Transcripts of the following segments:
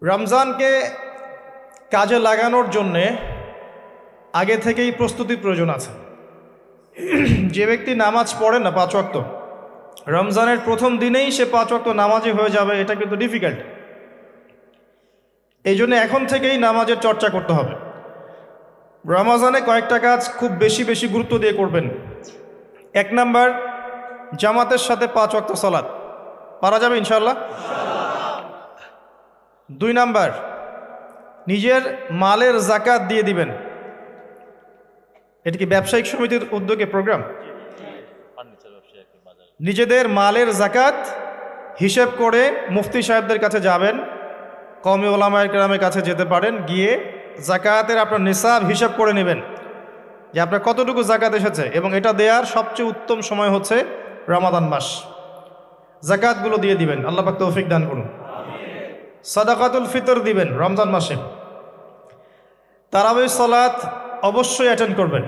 রমজানকে কাজে লাগানোর জন্যে আগে থেকেই প্রস্তুতির প্রয়োজন আছে। যে ব্যক্তি নামাজ পড়ে না 5 ওয়াক্ত, রমজানের প্রথম দিনেই সে 5 ওয়াক্ত নামাজি হয়ে যাবে, এটা কিন্তু ডিফিকাল্ট। এই জন্য এখন থেকেই নামাজের চর্চা করতে হবে। রমজানে কয়েকটা কাজ খুব বেশি বেশি গুরুত্ব দিয়ে করবেন। 1 নাম্বার, জামাতের সাথে 5 ওয়াক্ত সালাত পারা যাবে ইনশাআল্লাহ। 2 নাম্বার, নিজের মালের জাকাত দিয়ে দিবেন। এটা কি ব্যবসায়িক সমিতির উদ্যোগে প্রোগ্রাম? নিজেদের মালের জাকাত হিসেব করে মুফতি সাহেবদের কাছে যাবেন, কওমি ওলামায়ে কেরামের কাছে যেতে পারেন, গিয়ে জাকাতের আপনার নিসাব হিসাব করে নেবেন যে আপনার কতটুকু জাকাত এসেছে, এবং এটা দেওয়ার সবচেয়ে উত্তম সময় হচ্ছে রমাদান মাস। জাকাতগুলো দিয়ে দিবেন, আল্লাহ পাক তৌফিক দান করুন। সাদাকাতুল ফিতর দিবেন রমজান মাসে। তারাবির সালাত অবশ্যই অ্যাটেন্ড করবেন,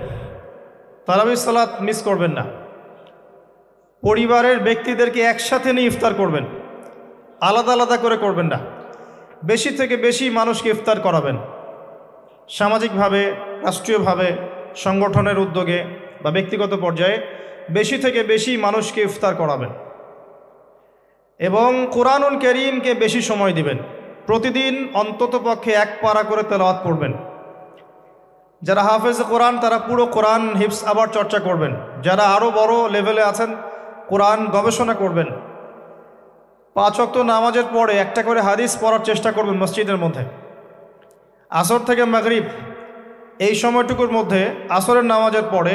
তারাবির সালাত মিস করবেন না। পরিবারের ব্যক্তিদেরকে একসাথে নিয়ে ইফতার করবেন, আলাদা আলাদা করে করবেন না। বেশি থেকে বেশি মানুষকে ইফতার করাবেন, সামাজিকভাবে, রাষ্ট্রীয়ভাবে, সংগঠনের উদ্যোগে বা ব্যক্তিগত পর্যায়ে বেশি থেকে বেশি মানুষকে ইফতার করাবেন। এবং কোরআনুল কারীমকে বেশি সময় দিবেন। প্রতিদিন অন্তত পক্ষে 1 পারা করে তেলাওয়াত করবেন। যারা হাফেজ কোরআন তারা পুরো কোরআন হিফজ আবার চর্চা করবেন। যারা আরও বড় লেভেলে আছেন, কোরআন গবেষণা করবেন। 5 ওয়াক্ত নামাজের পরে একটা করে হাদিস পড়ার চেষ্টা করবেন মসজিদের মধ্যে। আসর থেকে মাগরিব এই সময়টুকুর মধ্যে, আসরের নামাজের পরে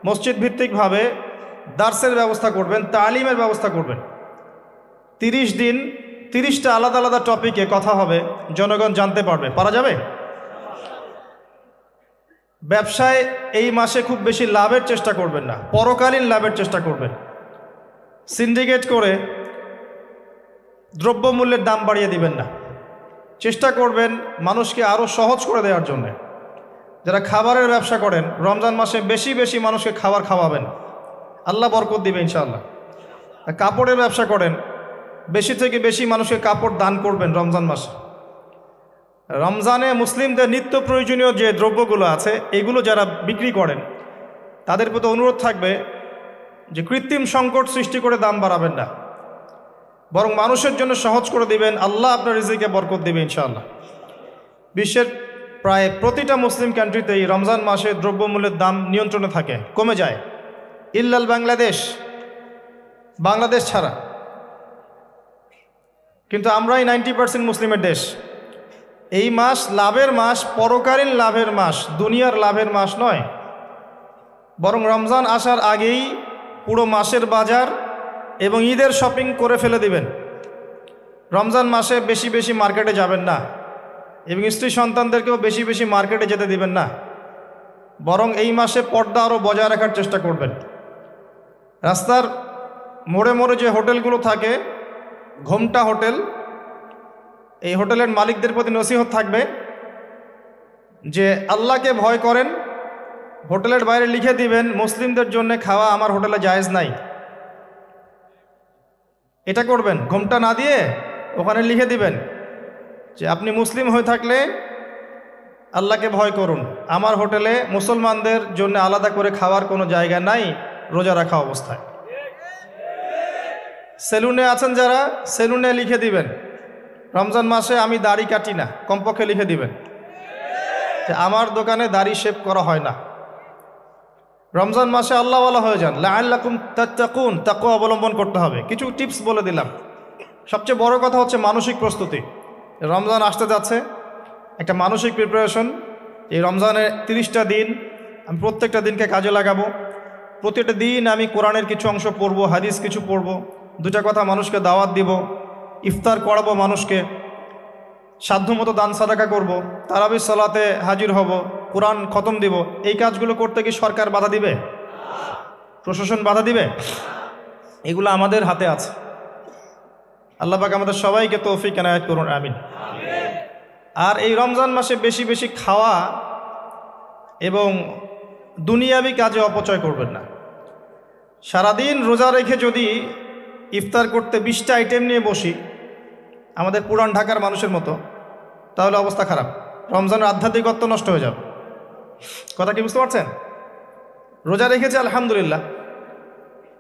মসজিদ ভিত্তিকভাবে দার্সের ব্যবস্থা করবেন, তালিমের ব্যবস্থা করবেন। 30 দিন 30টা আলাদা আলাদা টপিকে কথা হবে, জনগণ জানতে পারবে। পারা যাবে? ব্যবসায় এই মাসে খুব বেশি লাভের চেষ্টা করবেন না, পরকালীন লাভের চেষ্টা করবেন। সিন্ডিকেট করে দ্রব্যমূল্যের দাম বাড়িয়ে দিবেন না। চেষ্টা করবেন মানুষকে আরও সহজ করে দেওয়ার জন্যে। যারা খাবারের ব্যবসা করেন, রমজান মাসে বেশি বেশি মানুষকে খাবার খাওয়াবেন, আল্লাহ বরকত দিবে ইনশাআল্লাহ। কাপড়ের ব্যবসা করেন, বেশি থেকে বেশি মানুষকে কাপড় দান করবেন রমজান মাসে। রমজানে মুসলিমদের নিত্য প্রয়োজনীয় যে দ্রব্যগুলো আছে, এগুলো যারা বিক্রি করেন তাদের প্রতি অনুরোধ থাকবে যে কৃত্রিম সংকট সৃষ্টি করে দাম বাড়াবেন না, বরং মানুষের জন্য সহজ করে দিবেন। আল্লাহ আপনার রিজিকে বরকত দিবে ইনশাআল্লাহ। বিশ্বের প্রায় প্রতিটা মুসলিম কান্ট্রিতেই রমজান মাসে দ্রব্যমূল্যের দাম নিয়ন্ত্রণে থাকে, কমে যায়, ইল্লাল বাংলাদেশ ছাড়া। কিন্তু আমরাই 90% মুসলিমের দেশ। এই মাস লাভের মাস, পরকালীন লাভের মাস, দুনিয়ার লাভের মাস নয়। বরং রমজান আসার আগেই পুরো মাসের বাজার এবং ঈদের শপিং করে ফেলে দিবেন। রমজান মাসে বেশি বেশি মার্কেটে যাবেন না, এবং স্ত্রী সন্তানদেরকেও বেশি বেশি মার্কেটে যেতে দিবেন না। বরং এই মাসে পর্দা আরও বজায় রাখার চেষ্টা করবেন। রাস্তার মোড়ে মোড়ে যে হোটেলগুলো থাকে, ঘোমটা হোটেল, এই হোটেলের মালিকদের প্রতি নসিহত থাকবে যে আল্লাহকে ভয় করেন। হোটেলের বাইরে লিখে দিবেন, মুসলিমদের জন্য খাওয়া আমার হোটেলে জায়েজ নাই। এটা করবেন, ঘোমটা না দিয়ে ওখানে লিখে দিবেন যে আপনি মুসলিম হয়ে থাকলে আল্লাহকে ভয় করুন, আমার হোটেলে মুসলমানদের জন্য আলাদা করে খাওয়ার কোনো জায়গা নাই রোজা রাখা অবস্থায়। সেলুনে আছেন যারা, সেলুনে লিখে দিবেন রমজান মাসে আমি দাড়ি কাটি না, কমপক্ষে লিখে দিবেন যে আমার দোকানে দাড়ি শেভ করা হয় না। রমজান মাসে আল্লাহওয়ালা হয়ে যান, লাআল্লাকুম তাত্তাকুন, তাকওয়া অবলম্বন করতে হবে। কিছু টিপস বলে দিলাম। সবচেয়ে বড় কথা হচ্ছে মানসিক প্রস্তুতি। রমজান আসতে যাচ্ছে, একটা মানসিক প্রিপারেশন। এই রমজানের 30টা দিন আমি প্রত্যেকটা দিনকে কাজে লাগাবো। প্রতিটা দিন আমি কোরআনের কিছু অংশ পড়বো, হাদিস কিছু পড়বো, 2টা কথা মানুষকে দাওয়াত দিব, ইফতার করাবো মানুষকে, সাধ্যমতো দান সাদাকা করব, তারাবির সালাতে হাজির হব, কোরআন খতম দিব। এই কাজগুলো করতে কি সরকার বাধা দিবে? প্রশাসন বাধা দিবে? এগুলো আমাদের হাতে আছে। আল্লাহ পাক আমাদের সবাইকে তৌফিক এনায়েত করুন, আমিন। আর এই রমজান মাসে বেশি বেশি খাওয়া এবং দুনিয়াবি কাজে অপচয় করবেন না। সারাদিন রোজা রেখে যদি ইফতার করতে 20টা আইটেম নিয়ে বসি, আমাদের পুরান ঢাকার মানুষের মতো, তাহলে অবস্থা খারাপ। রমজানের আধ্যাত্মিকত্ব নষ্ট হয়ে যাবে। কথা কি বুঝতে পারছেন? রোজা রেখেছে আলহামদুলিল্লাহ,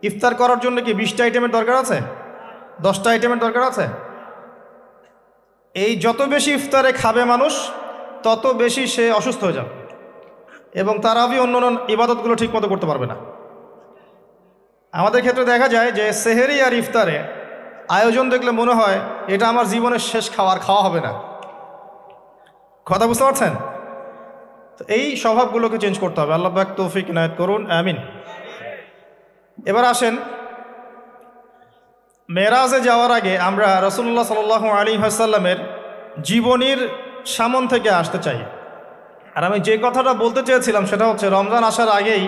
ইফতার করার জন্য কি 20টা আইটেমের দরকার আছে? 10টা আইটেমের দরকার আছে? এই যত বেশি ইফতারে খাবে মানুষ, তত বেশি সে অসুস্থ হয়ে যাবে এবং তারাবি অন্যান্য ইবাদতগুলো ঠিক মতো করতে পারবে না। আমাদের ক্ষেত্রে দেখা যায় যে সেহেরি আর ইফতারে আয়োজন দেখলে মনে হয় এটা আমার জীবনের শেষ খাওয়া হবে না। কথা বুঝতে পারছেন? তো এই স্বভাবগুলোকে চেঞ্জ করতে হবে। আল্লাহ পাক তৌফিক ইনায়েত করুন, আমিন। এবার আসেন, মেরাজে যাওয়ার আগে আমরা রাসূলুল্লাহ সাল্লাল্লাহু আলাইহি ওয়াসাল্লামের জীবনীর সামন থেকে আসতে চাই। আর আমি যে কথাটা বলতে চেয়েছিলাম সেটা হচ্ছে, রমজান আসার আগেই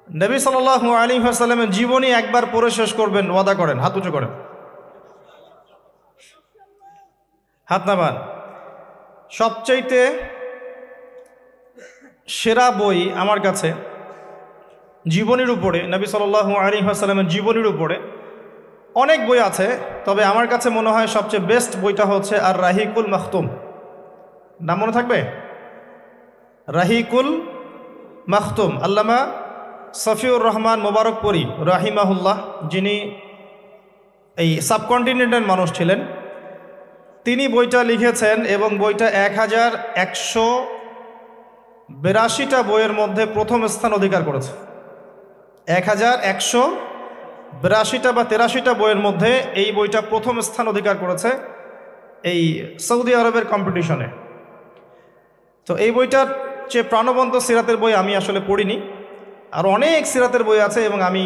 নবী সাল্লাল্লাহু আলাইহি ওয়াসাল্লামের জীবনী একবার পড়ে শেষ করবেন, ওয়াদা করেন। হাত উঁচু করেন, হাত নামান। সবচাইতে সেরা বই আমার কাছে জীবনীর উপরে, নবী সাল্লাল্লাহু আলাইহি ওয়াসাল্লামের জীবনীর উপরে অনেক বই আছে, তবে আমার কাছে মনে হয় সবচেয়ে বেস্ট বইটা হচ্ছে আর রাহিকুল মাখতুম। নাম মনে থাকবে? রাহিকুল মাখতুম, আল্লামা সফিউর রহমান মোবারকপুরী রাহিমাহুল্লাহ, যিনি এই সাবকন্টিনেন্টের মানুষ ছিলেন, তিনি বইটা লিখেছেন এবং বইটা 1182টা বইয়ের মধ্যে প্রথম স্থান অধিকার করেছে। 1182টা বা 83টা বইয়ের মধ্যে এই বইটা প্রথম স্থান অধিকার করেছে এই সৌদি আরবের কম্পিটিশনে। তো এই বইটার চেয়ে প্রাণবন্ত সিরাতের বই আমি আসলে পড়িনি। আর অনেক সিরাতের বই আছে এবং আমি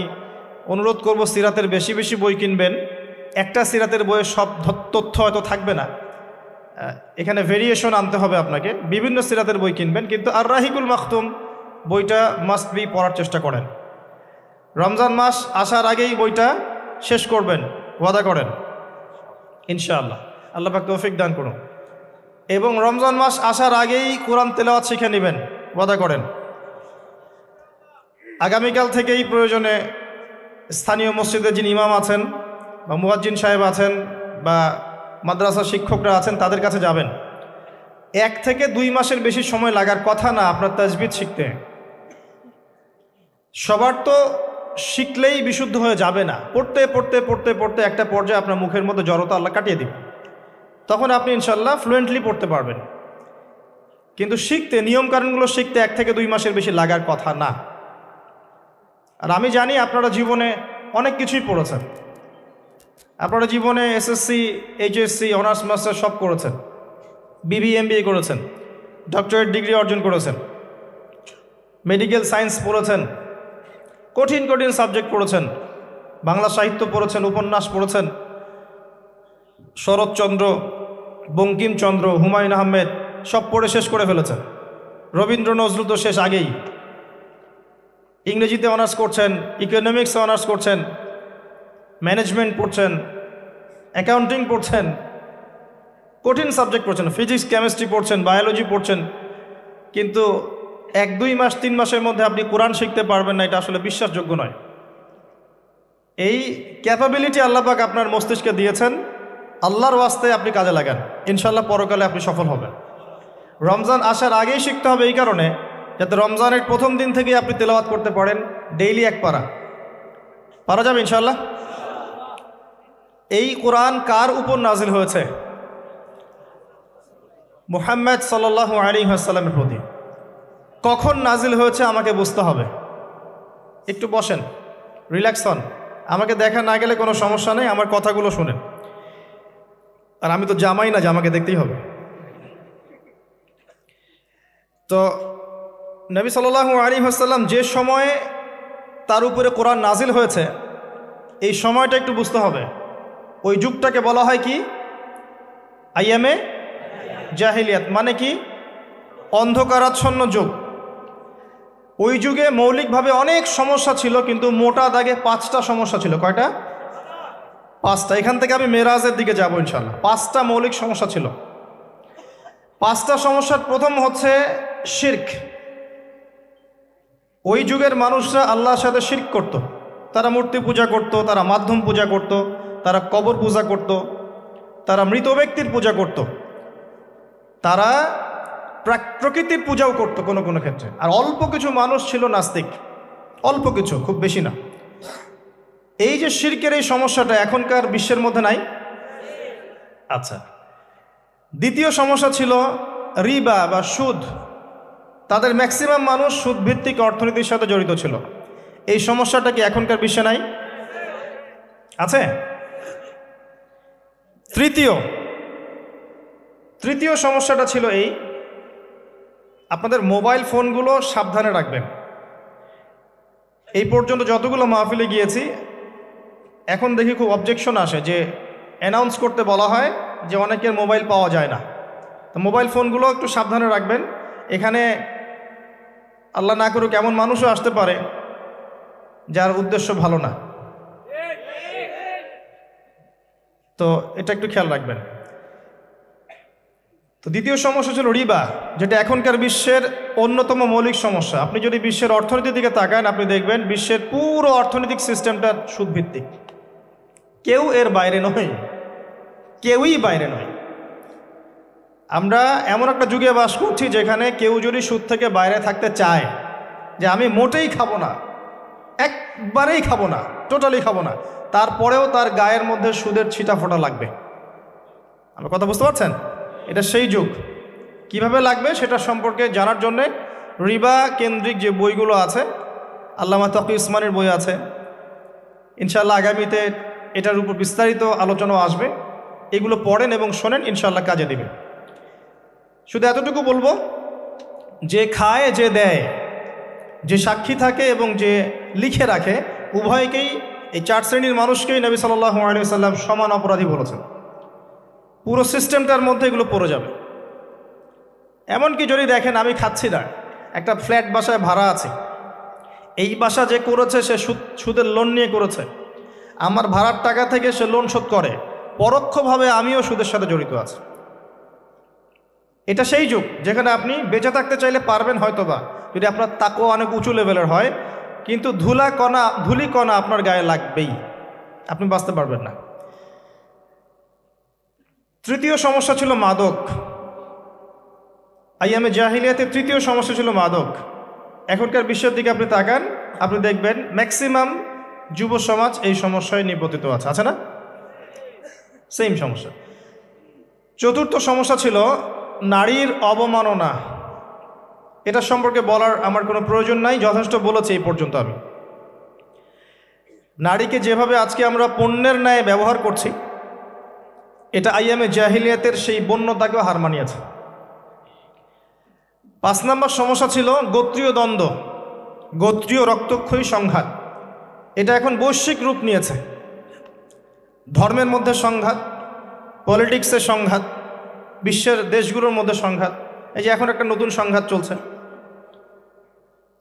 অনুরোধ করব সিরাতের বেশি বেশি বই কিনবেন। একটা সিরাতের বইয়ে সব তথ্য হয়তো থাকবে না, এখানে ভেরিয়েশন আনতে হবে আপনাকে। বিভিন্ন সিরাতের বই কিনবেন, কিন্তু আর রাহিকুল মাখতুম বইটা মাস্ট বি পড়ার চেষ্টা করেন। রমজান মাস আসার আগেই বইটা শেষ করবেন, ওয়াদা করেন ইনশাআল্লাহ। আল্লাহ পাক তৌফিক দান করুন। এবং রমজান মাস আসার আগেই কোরআন তেলাওয়াত শিখে নেবেন, ওয়াদা করেন। আগামীকাল থেকেই প্রয়োজনে স্থানীয় মসজিদে যিনি ইমাম আছেন বা মুয়াজ্জিন সাহেব আছেন বা মাদ্রাসার শিক্ষকরা আছেন, তাদের কাছে যাবেন। 1 থেকে 2 মাসের বেশি সময় লাগার কথা না আপনার তাজবিদ শিখতে। সবার তো শিখলেই বিশুদ্ধ হয়ে যাবে না। পড়তে পড়তে পড়তে পড়তে একটা পর্যায়ে আপনার মুখের মধ্যে জড়তা আল্লাহ কাটিয়ে দিবে, তখন আপনি ইনশাল্লাহ ফ্লুয়েন্টলি পড়তে পারবেন। কিন্তু শিখতে, নিয়মকানুনগুলো শিখতে 1 থেকে 2 মাসের বেশি লাগার কথা না। আর আমি জানি আপনারা জীবনে অনেক কিছুই পড়েছেন। আপনারা জীবনে এসএসসি, এইচএসসি, অনার্স মাস্টার সব করেছেন, বিবি এমবিএ করেছেন, ডক্টরেট ডিগ্রি অর্জন করেছেন, মেডিকেল সায়েন্স পড়েছেন, কঠিন কঠিন সাবজেক্ট পড়েছেন, বাংলা সাহিত্য পড়েছেন, উপন্যাস পড়েছেন, শরৎচন্দ্র, বঙ্কিমচন্দ্র, হুমায়ুন আহমেদ সব পড়ে শেষ করে ফেলেছেন। রবীন্দ্র নজরুল তো শেষ আগেই। ইংরেজিতে অনার্স করছেন, ইকোনমিক্সে অনার্স করছেন, ম্যানেজমেন্ট পড়ছেন, অ্যাকাউন্টিং পড়ছেন, কঠিন সাবজেক্ট পড়ছেন, ফিজিক্স কেমিস্ট্রি পড়ছেন, বায়োলজি পড়ছেন, কিন্তু 1-2 মাস 3 মাসের মধ্যে আপনি কোরআন শিখতে পারবেন না, এটা আসলে বিশ্বাসযোগ্য নয়। এই ক্যাপাবিলিটি আল্লাহ পাক আপনার মস্তিষ্কে দিয়েছেন, আল্লাহর ওয়াস্তে আপনি কাজে লাগান, ইনশাল্লাহ পরকালে আপনি সফল হবেন। রমজান আসার আগেই শিখতে হবে এই কারণে, যাতে রমজানের প্রথম দিন থেকেই আপনি তেলাওয়াত করতে পারেন, ডেইলি 1 পারা। পারা যাবে ইনশাল্লাহ। এই কোরআন কার উপর নাজিল হয়েছে? মুহাম্মদ সাল্লাল্লাহু আলাইহি ওয়াসাল্লামের প্রতি। কখন নাজিল হয়েছে আমাকে বুঝতে হবে। একটু বসেন, রিল্যাক্স হন, আমাকে দেখা না গেলে কোনো সমস্যা নেই, আমার কথাগুলো শুনেন। আর আমি তো জামাই না যে আমাকে দেখতেই হবে। তো নবী সাল্লাল্লাহু আলাইহি ওয়াসাল্লাম যে সময়ে তার উপরে কোরআন নাজিল হয়েছে, এই সময়টা একটু বুঝতে হবে। ওই যুগটাকে বলা হয় কি? আইয়ামে জাহিলিয়াত, মানে কি? অন্ধকারাচ্ছন্ন যুগ। ওই যুগে মৌলিকভাবে অনেক সমস্যা ছিল, কিন্তু মোটা দাগে 5টা সমস্যা ছিল। কয়টা? 5টা। এখান থেকে আমি মেরাজের দিকে যাব ইনশাল্লাহ। 5টা মৌলিক সমস্যা ছিল। 5টা সমস্যার প্রথম হচ্ছে শিরক। ওই যুগের মানুষরা আল্লাহর সাথে শিরক করত। তারা মূর্তি পূজা করত, তারা মাধ্যম পূজা করত, তারা কবর পূজা করত, তারা মৃত ব্যক্তির পূজা করত, তারা প্রকৃতির পূজাও করত কোনো কোনো ক্ষেত্রে। আর অল্প কিছু মানুষ ছিল নাস্তিক, অল্প কিছু, খুব বেশি না। এই যে শিরকের এই সমস্যাটা এখনকার বিশ্বের মধ্যে নাই। আচ্ছা, দ্বিতীয় সমস্যা ছিল রিবা বা সুদ। তাদের ম্যাক্সিমাম মানুষ সুদভিত্তিক অর্থনীতির সাথে জড়িত ছিল। এই সমস্যাটা কি এখনকার বিশ্বে নাই? আছে। তৃতীয় সমস্যাটা ছিল এই, আপনাদের মোবাইল ফোনগুলো সাবধানে রাখবেন। এই পর্যন্ত যতগুলো মাহফিলে গিয়েছি, এখন দেখি খুব অবজেকশন আসে যে অ্যানাউন্স করতে বলা হয় যে অনেকের মোবাইল পাওয়া যায় না। তো মোবাইল ফোনগুলো একটু সাবধানে রাখবেন। এখানে আল্লাহ না করুক এমন মানুষও আসতে পারে যার উদ্দেশ্য ভালো না, তো এটা একটু খেয়াল রাখবেন। তো দ্বিতীয় সমস্যা ছিল রিবা, যেটা এখনকার বিশ্বের অন্যতম মৌলিক সমস্যা। আপনি যদি বিশ্বের অর্থনীতির দিকে তাকান, আপনি দেখবেন বিশ্বের পুরো অর্থনৈতিক সিস্টেমটা সুদভিত্তিক। কেউ এর বাইরে নয়, কেউই বাইরে নয়। আমরা এমন একটা যুগে বাস করছি যেখানে কেউ যদি সুদ থেকে বাইরে থাকতে চায়, যে আমি মোটেই খাবো না, একবারেই খাবো না, টোটালি খাবো না, তারপরেও তার গায়ের মধ্যে সুদের ছিটা ফোঁটা লাগবে। আমার কথা বুঝতে পারছেন? এটা সেই যুগ। কিভাবে লাগবে সেটা সম্পর্কে জানার জন্যে রিবা কেন্দ্রিক যে বইগুলো আছে, আল্লামা তকি উসমানের বই আছে, ইনশাআল্লাহ আগামীতে এটার উপর বিস্তারিত আলোচনাও আসবে। এগুলো পড়েন এবং শোনেন, ইনশাআল্লাহ কাজে দিবে। শুধু এতটুকু বলবো, যে খায় যে দেয়, যে সাক্ষী থাকে এবং যে লিখে রাখে, উভয়কেই, এই 4 শ্রেণীর মানুষকেই নবী সাল্লাল্লাহু আলাইহি ওয়াসাল্লাম সমান অপরাধী বলেছেন। পুরো সিস্টেমটার মধ্যে এগুলো পড়ে যাবে। এমনকি যদি দেখেন আমি খাচ্ছি না, একটা ফ্ল্যাট বাসায় ভাড়া আছে, এই বাসা যে করেছে সে সুদের লোন নিয়ে করেছে, আমার ভাড়ার টাকা থেকে সে লোন শোধ করে, পরোক্ষভাবে আমিও সুদের সাথে জড়িত আছি। এটা সেই যুগ যেখানে আপনি বেঁচে থাকতে চাইলে পারবেন হয়তোবা, যদি আপনার তাকওয়া অনেক উঁচু লেভেলের হয়, কিন্তু ধুলি কণা আপনার গায়ে লাগবেই, আপনি বাঁচতে পারবেন না। তৃতীয় সমস্যা ছিল মাদক। আইয়ামে জাহিলিয়াতের তৃতীয় সমস্যা ছিল মাদক। এখনকার বিশ্বের দিকে আপনি তাকান, আপনি দেখবেন ম্যাক্সিমাম যুব সমাজ এই সমস্যায় নিপতিত আছে না? সেম সমস্যা। চতুর্থ সমস্যা ছিল নারীর অবমাননা। এটা সম্পর্কে বলার আমার কোনো প্রয়োজন নাই, যথেষ্ট বলেছি এই পর্যন্ত আমি। নারীকে যেভাবে আজকে আমরা পণ্যের ন্যায় ব্যবহার করছি, এটা আইয়ামে জাহিলিয়াতের সেই বন্যতাকেও হার মানিয়েছে। 5 নম্বর সমস্যা ছিল গোত্রীয় দ্বন্দ্ব, গোত্রীয় রক্তক্ষয়ী সংঘাত। এটা এখন বৈশ্বিক রূপ নিয়েছে। ধর্মের মধ্যে সংঘাত, পলিটিক্সের সংঘাত, বিশ্বের দেশগুলোর মধ্যে সংঘাত। এই যে এখন একটা নতুন সংঘাত চলছে,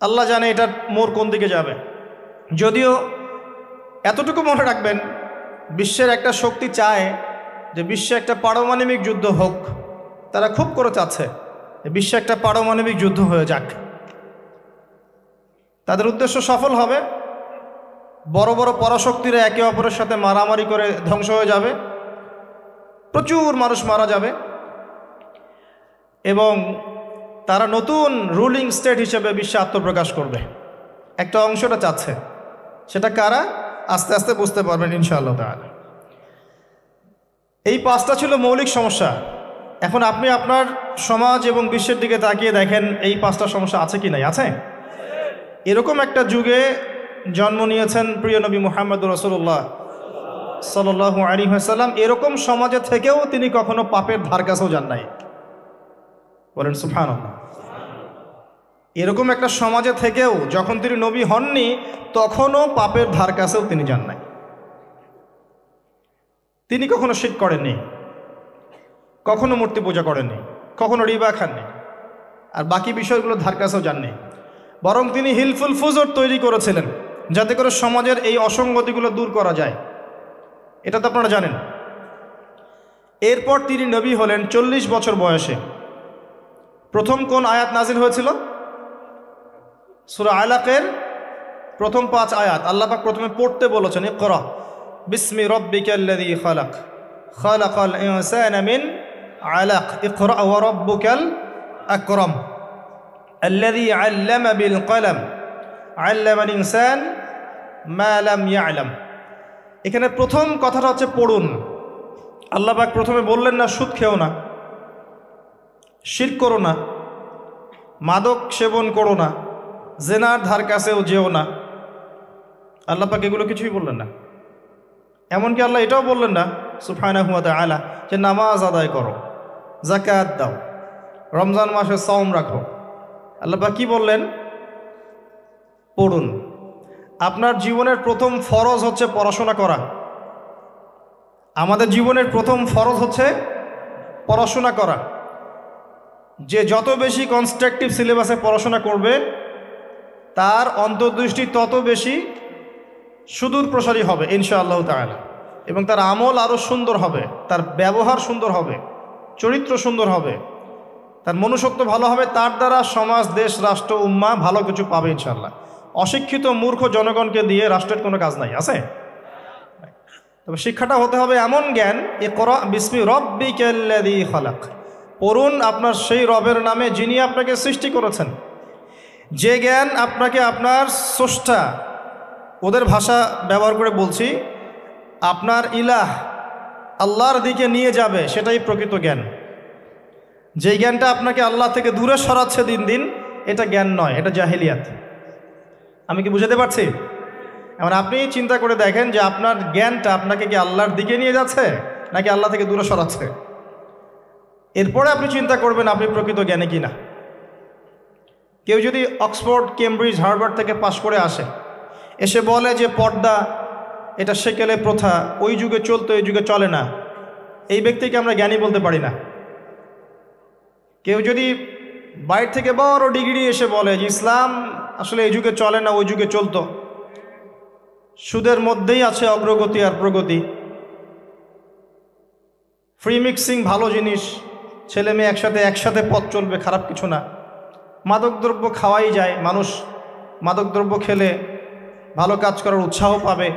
আল্লাহ জানে এটার মোড় কোন দিকে যাবে। যদিও এতটুকু মনে রাখবেন, বিশ্বের একটা শক্তি চায় যে বিশ্বে একটা পারমাণবিক যুদ্ধ হোক। তারা খুব করে চাচ্ছে বিশ্বে একটা পারমাণবিক যুদ্ধ হয়ে যাক। তাদের উদ্দেশ্য সফল হবে, বড় বড় পরাশক্তিরা একে অপরের সাথে মারামারি করে ধ্বংস হয়ে যাবে, প্রচুর মানুষ মারা যাবে, এবং তারা নতুন রুলিং স্টেট হিসেবে বিশ্বে আত্মপ্রকাশ করবে। একটা অংশটা চাচ্ছে, সেটা কারা আস্তে আস্তে বুঝতে পারবেন ইনশাআল্লাহ তাআলা। এই 5টা ছিল মৌলিক সমস্যা। এখন আপনি আপনার সমাজ এবং বিশ্বের দিকে তাকিয়ে দেখেন এই 5টা সমস্যা আছে কি নাই? আছে। এরকম একটা যুগে জন্ম নিয়েছেন প্রিয় নবী মুহাম্মদুর রাসূলুল্লাহ সাল্লাল্লাহু আলাইহি ওয়াসাল্লাম। এরকম সমাজে থেকেও তিনি কখনো পাপের ধার কাছেও যান নাই। বলেন সুবহানাল্লাহ। এরকম একটা সমাজে থেকেও যখন তিনি নবী হননি, তখনও পাপের ধার কাছেও তিনি যান নাই। তিনি কখনো শিরক করেননি, কখনো মূর্তি পূজা করেননি, কখনো রিবা খাননি, আর বাকি বিষয়গুলো ধার কাছেও যাননি। বরং তিনি হিলফুল ফুজর তৈরি করেছিলেন যাতে করে সমাজের এই অসঙ্গতিগুলো দূর করা যায়। এটা তো আপনারা জানেন। এরপর তিনি নবী হলেন 40 বছর বয়সে। প্রথম কোন আয়াত নাজিল হয়েছিল? সূরা আলাকের প্রথম 5 আয়াত আল্লাহ পাক প্রথমে পড়তে বলেছেন, ইকরা বিসমি রাব্বিকাল্লাযী খালাক খালাকাল ইনসানা মিন আলাক ইকরা ওয়া রাব্বুকাল আকরাম আল্লাযী আল্লামা বিল কলম আল্লামাল ইনসান মা লাম ইয়ালাম। এখানে প্রথম কথাটা হচ্ছে পড়ুন। আল্লাহ পাক প্রথমে বললেন না সুদ খেও না, শিরক করো না, মাদক সেবন করো না, জেনার ধার কাছেও যেও না। আল্লাহ পাক এগুলো কিছুই বললেন না। এমনকি আল্লাহ এটাও বললেন না সুবহানাহু ওয়া তাআলা যে নামাজ আদায় করো, যাকাত দাও, রমজান মাসে সাওম রাখো। আল্লাহ পাক কি বললেন? পড়ুন। আপনার জীবনের প্রথম ফরজ হচ্ছে পড়াশোনা করা। আমাদের জীবনের প্রথম ফরজ হচ্ছে পড়াশোনা করা। যে যত বেশি কনস্ট্রাকটিভ সিলেবাসে পড়াশোনা করবে তার অন্তর্দৃষ্টি তত বেশি সুদূর প্রসারী হবে ইনশাআল্লাহ তাআলা, এবং তার আমল আরও সুন্দর হবে, তার ব্যবহার সুন্দর হবে, চরিত্র সুন্দর হবে, তার মনুষ্যত্ব ভালো হবে। তার দ্বারা সমাজ, দেশ, রাষ্ট্র, উম্মাহ ভালো কিছু পাবে ইনশাআল্লাহ। অশিক্ষিত মূর্খ জনগণকে দিয়ে রাষ্ট্রের কোনো কাজ নাই, আছে? তবে শিক্ষাটা হতে হবে এমন জ্ঞান, ইকরা বিসমি রাব্বিকাল্লাযী খালাক। পড়ুন আপনার সেই রবের নামে যিনি আপনাকে সৃষ্টি করেছেন। যে জ্ঞান আপনাকে আপনার স্রষ্টা, ওদের ভাষা ব্যবহার করে বলছি, আপনার ইলাহ আল্লাহর দিকে নিয়ে যাবে, সেটাই প্রকৃত জ্ঞান। যে জ্ঞানটা আপনাকে আল্লাহ থেকে দূরে সরাচ্ছে দিন দিন, এটা জ্ঞান নয়, এটা জাহেলিয়াত। আমি কি বুঝাতে পারছি? এমন আপনি চিন্তা করে দেখেন যে আপনার জ্ঞানটা আপনাকে কি আল্লাহর দিকে নিয়ে যাচ্ছে নাকি আল্লাহ থেকে দূরে সরাচ্ছে। এরপরে আপনি চিন্তা করবেন আপনি প্রকৃত জ্ঞানী কিনা। কেউ যদি অক্সফোর্ড, কেমব্রিজ, হার্ভার্ড থেকে পাশ করে আসে, এসে বলে যে পর্দা এটা সেকেলে প্রথা, ওই যুগে চলতো এই যুগে চলে না, এই ব্যক্তিকে আমরা জ্ঞানী বলতে পারি না। কেউ যদি বাইরে থেকে বড় ডিগ্রি এসে বলে যে ইসলাম আসলে এই যুগে চলে না, ওই যুগে চলতো, সুদের মধ্যেই আছে অগ্রগতি আর প্রগতি, ফ্রি মিক্সিং ভালো জিনিস, ছেলে মেয়ে একসাথে পথ চলবে, খারাপ কিছু না, মাদকদ্রব্য খাওয়াই যায়, মানুষ মাদকদ্রব্য খেলে ভালো কাজ করার উৎসাহ পাবে,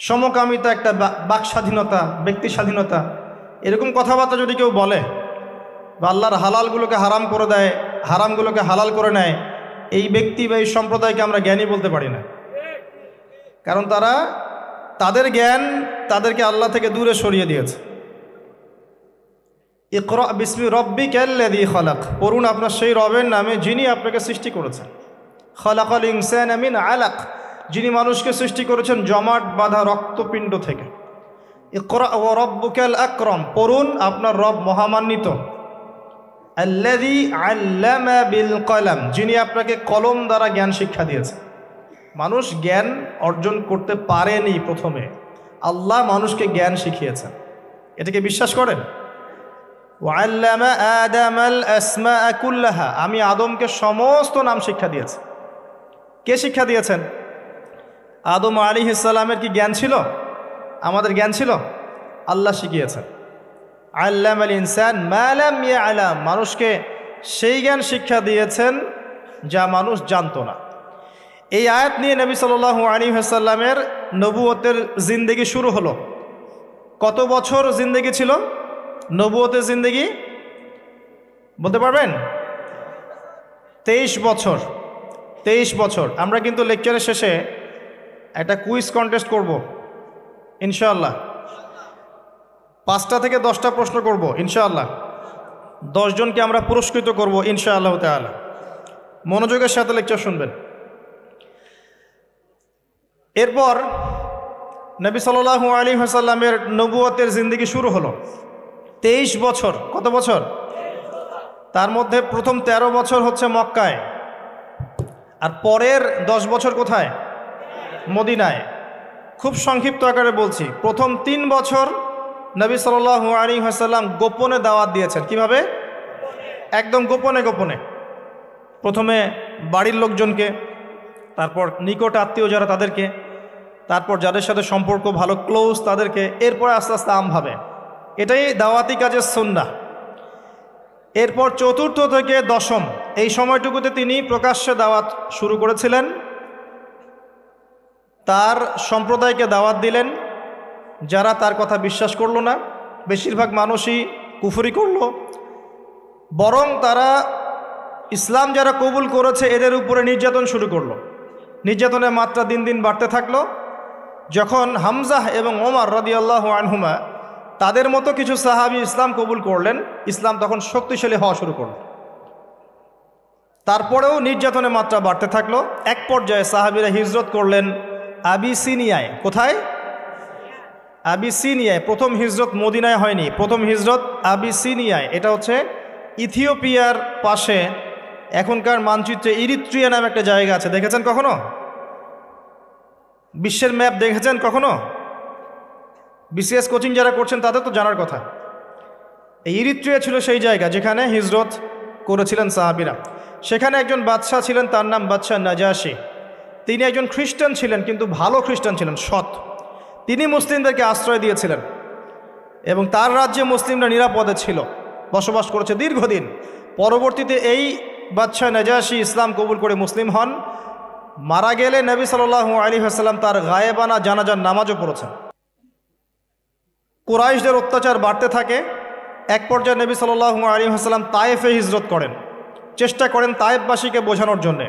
সমকামিতা একটা বাক স্বাধীনতা, ব্যক্তি স্বাধীনতা, এরকম কথাবার্তা যদি কেউ বলে বা আল্লাহর হালালগুলোকে হারাম করে দেয়, হারামগুলোকে হালাল করে নেয়, এই ব্যক্তি বা এই সম্প্রদায়কে আমরা জ্ঞানী বলতে পারি না। কারণ তাদের জ্ঞান তাদেরকে আল্লাহ থেকে দূরে সরিয়ে দিয়েছে। ইকরা বিসমি রাব্বিকাল্লাযী খালাক। পড়ুন আপনার সেই রবের নামে যিনি আপনাকে সৃষ্টি করেছেন। খালাকাল ইনসানা মিন আলাক, যিনি মানুষকে সৃষ্টি করেছেন জমাট বাঁধা রক্তপিণ্ড থেকে। ইকরা ওয়া রাব্বুকাল আকরাম, পড়ুন আপনার রব মহামান্বিত। আল্লাযী আল্লামা বিল কলম, যিনি আপনাকে কলম দ্বারা জ্ঞান শিক্ষা দিয়েছে। মানুষ জ্ঞান অর্জন করতে পারেনি, প্রথমে আল্লাহ মানুষকে জ্ঞান শিখিয়েছেন। এটাকে বিশ্বাস করেন? ওয়াল্লামা আদামাল আসমাআ কুল্লাহা, আমি আদমকে সমস্ত নাম শিক্ষা দিয়েছি। কে শিক্ষা দিয়েছেন? আদম আলাইহিস সালামের কি জ্ঞান ছিল? আমাদের জ্ঞান ছিল? আল্লাহ শিখিয়েছেন। আল্লামাল ইনসান মা লাম ইয়ালাম, মানুষকে সেই জ্ঞান শিক্ষা দিয়েছেন যা মানুষ জানতো না। এই আয়াত নিয়ে নবী সাল্লাল্লাহু আলাইহি ওয়াসাল্লামের নবুয়তের জিন্দেগি শুরু হলো। কত বছর জিন্দেগি ছিল নবুয়তের জিন্দেগি? বলতে পারবেন? 23 বছর। 23 বছর। আমরা কিন্তু লেকচারের শেষে একটা কুইজ কন্টেস্ট করব ইনশাআল্লাহ। 5টা থেকে 10টা প্রশ্ন করব ইনশাআল্লাহ। 10 জনকে আমরা পুরস্কৃত করব ইনশাআল্লাহ তাআলা। মনোযোগের সাথে লেকচার শুনবেন। এরপর নবী সাল্লাল্লাহু আলাইহি ওয়াসাল্লামের নবুয়তের জিন্দেগি শুরু হলো। 23 বছর। কত বছর? তার মধ্যে প্রথম 13 বছর হচ্ছে মক্কায়, আর পরের 10 বছর কোথায়? মদিনায়। খুব সংক্ষিপ্ত আকারে বলছি, প্রথম 3 বছর নবী সাল্লাল্লাহু আলাইহি ওয়াসাল্লাম গোপনে দাওয়াত দিয়েছেন। কিভাবে? একদম গোপনে গোপনে। প্রথমে বাড়ির লোকজনকে, তারপর নিকট আত্মীয় যারা তাদেরকে, তারপর যাদের সাথে সম্পর্ক ভালো ক্লোজ তাদেরকে, এরপরে আস্তে আস্তে আমভাবে। এটাই দাওয়াতি কাজের সুন্নাহ। এরপর 4র্থ থেকে 10ম এই সময়টুকুতে তিনি প্রকাশ্যে দাওয়াত শুরু করেছিলেন, তার সম্প্রদায়কে দাওয়াত দিলেন, যারা তার কথা বিশ্বাস করলো না, বেশিরভাগ মানুষই কুফরি করলো, বরং তারা ইসলাম যারা কবুল করেছে এদের উপরে নির্যাতন শুরু করলো। নির্যাতনের মাত্রা দিন দিন বাড়তে থাকলো। যখন হামজাহ এবং ওমর রাদিয়াল্লাহু আনহুমা তাদের মতো কিছু সাহাবী ইসলাম কবুল করলেন, ইসলাম তখন শক্তিশালী হওয়া শুরু করল। তারপরেও নির্যাতনের মাত্রা বাড়তে থাকলো। এক পর্যায়ে সাহাবীরা হিজরত করলেন আবিসিনিয়ায়। কোথায়? আবিসিনিয়ায়। প্রথম হিজরত মদিনায় হয়নি, প্রথম হিজরত আবিসিনিয়ায়। এটা হচ্ছে ইথিওপিয়ার পাশে, এখনকার মানচিত্রে ইরিত্রিয়া নামে একটা জায়গা আছে, দেখেছেন কখনো? বিশ্বের ম্যাপ দেখেছেন কখনো? বিসিএস কোচিং যারা করছেন তাদের তো জানার কথা। এই ইরিত্রিয়া ছিল সেই জায়গা যেখানে হিজরত করেছিলেন সাহাবীরা। সেখানে একজন বাদশাহ ছিলেন, তার নাম বাদশাহ নাজাশী। তিনি একজন খ্রিস্টান ছিলেন, কিন্তু ভালো খ্রিস্টান ছিলেন, সৎ। তিনি মুসলিমদেরকে আশ্রয় দিয়েছিলেন এবং তার রাজ্যে মুসলিমরা নিরাপদে ছিল, বসবাস করেছে দীর্ঘদিন। পরবর্তীতে এই বাদশাহ নাজাশী ইসলাম কবুল করে মুসলিম হন। মারা গেলে নবী সাল্লাল্লাহু আলাইহি ওয়াসাল্লাম তার গায়েবানা জানাজার নামাজও পড়েছেন। কুরাইশদের অত্যাচার বাড়তে থাকে। এক পর্যায়ে নবী সাল্লাল্লাহু আলাইহি ওয়াসাল্লাম তায়েফে হিজরত করেন, চেষ্টা করেন তায়েফবাসীকে বোঝানোর জন্যে।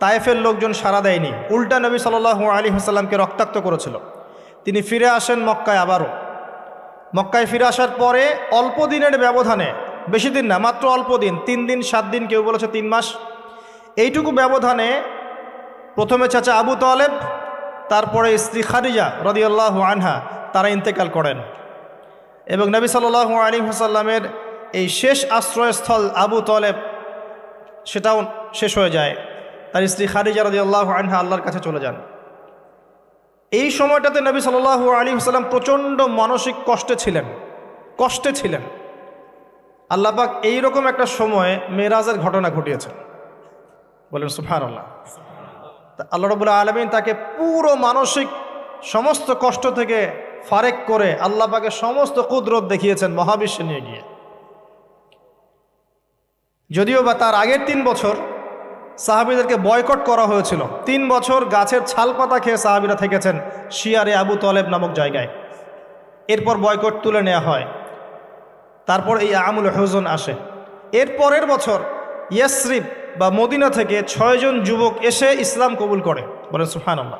তায়েফের লোকজন সাড়া দেয়নি, উল্টা নবী সাল্লাল্লাহু আলাইহি ওয়াসাল্লামকে রক্তাক্ত করেছিল। তিনি ফিরে আসেন মক্কায় আবারও। মক্কায় ফিরে আসার পরে অল্প দিনের ব্যবধানে, বেশি দিন না, মাত্র অল্প দিন, 3 দিন 7 দিন, কেউ বলেছে 3 মাস, এইটুকু ব্যবধানে প্রথমে চাচা আবু তালেব, তারপরে স্ত্রী খাদিজা রাদিয়াল্লাহু আনহা, তারা ইন্তেকাল করেন। এবং নবী সাল্লাল্লাহু আলাইহি ওয়াসাল্লামের এই শেষ আশ্রয়স্থল আবু তালেব, সেটাও শেষ হয়ে যায়। তার স্ত্রী খাদিজা রাদিয়াল্লাহু আনহা আল্লাহর কাছে চলে যান। এই সময়টাতে নবী সাল্লাল্লাহু আলাইহি ওয়াসাল্লাম প্রচণ্ড মানসিক কষ্টে ছিলেন। আল্লাহ পাক এইরকম একটা সময়ে মেরাজের ঘটনা ঘটিয়েছেন, বলেন সুবহানাল্লাহ। আল্লাহ রাব্বুল আলামিন তাকে পুরো মানসিক সমস্ত কষ্ট থেকে ফারেক করে আল্লাহ পাকের সমস্ত কুদরত দেখিয়েছেন মহাবিশ্বে নিয়ে গিয়ে। যদিও বা তার আগের 3 বছর সাহাবীদেরকে বয়কট করা হয়েছিল। 3 বছর গাছের ছালপাতা খেয়ে সাহাবীরা থেকেছেন শিয়ারে আবু তালেব নামক জায়গায়। এরপর বয়কট তুলে নেওয়া হয়। তারপর এই আমুল হুজন আসে। এর পরের বছর ইয়াসরিব বা মদিনা থেকে 6 জন যুবক এসে ইসলাম কবুল করে, বলেন সুবহানাল্লাহ।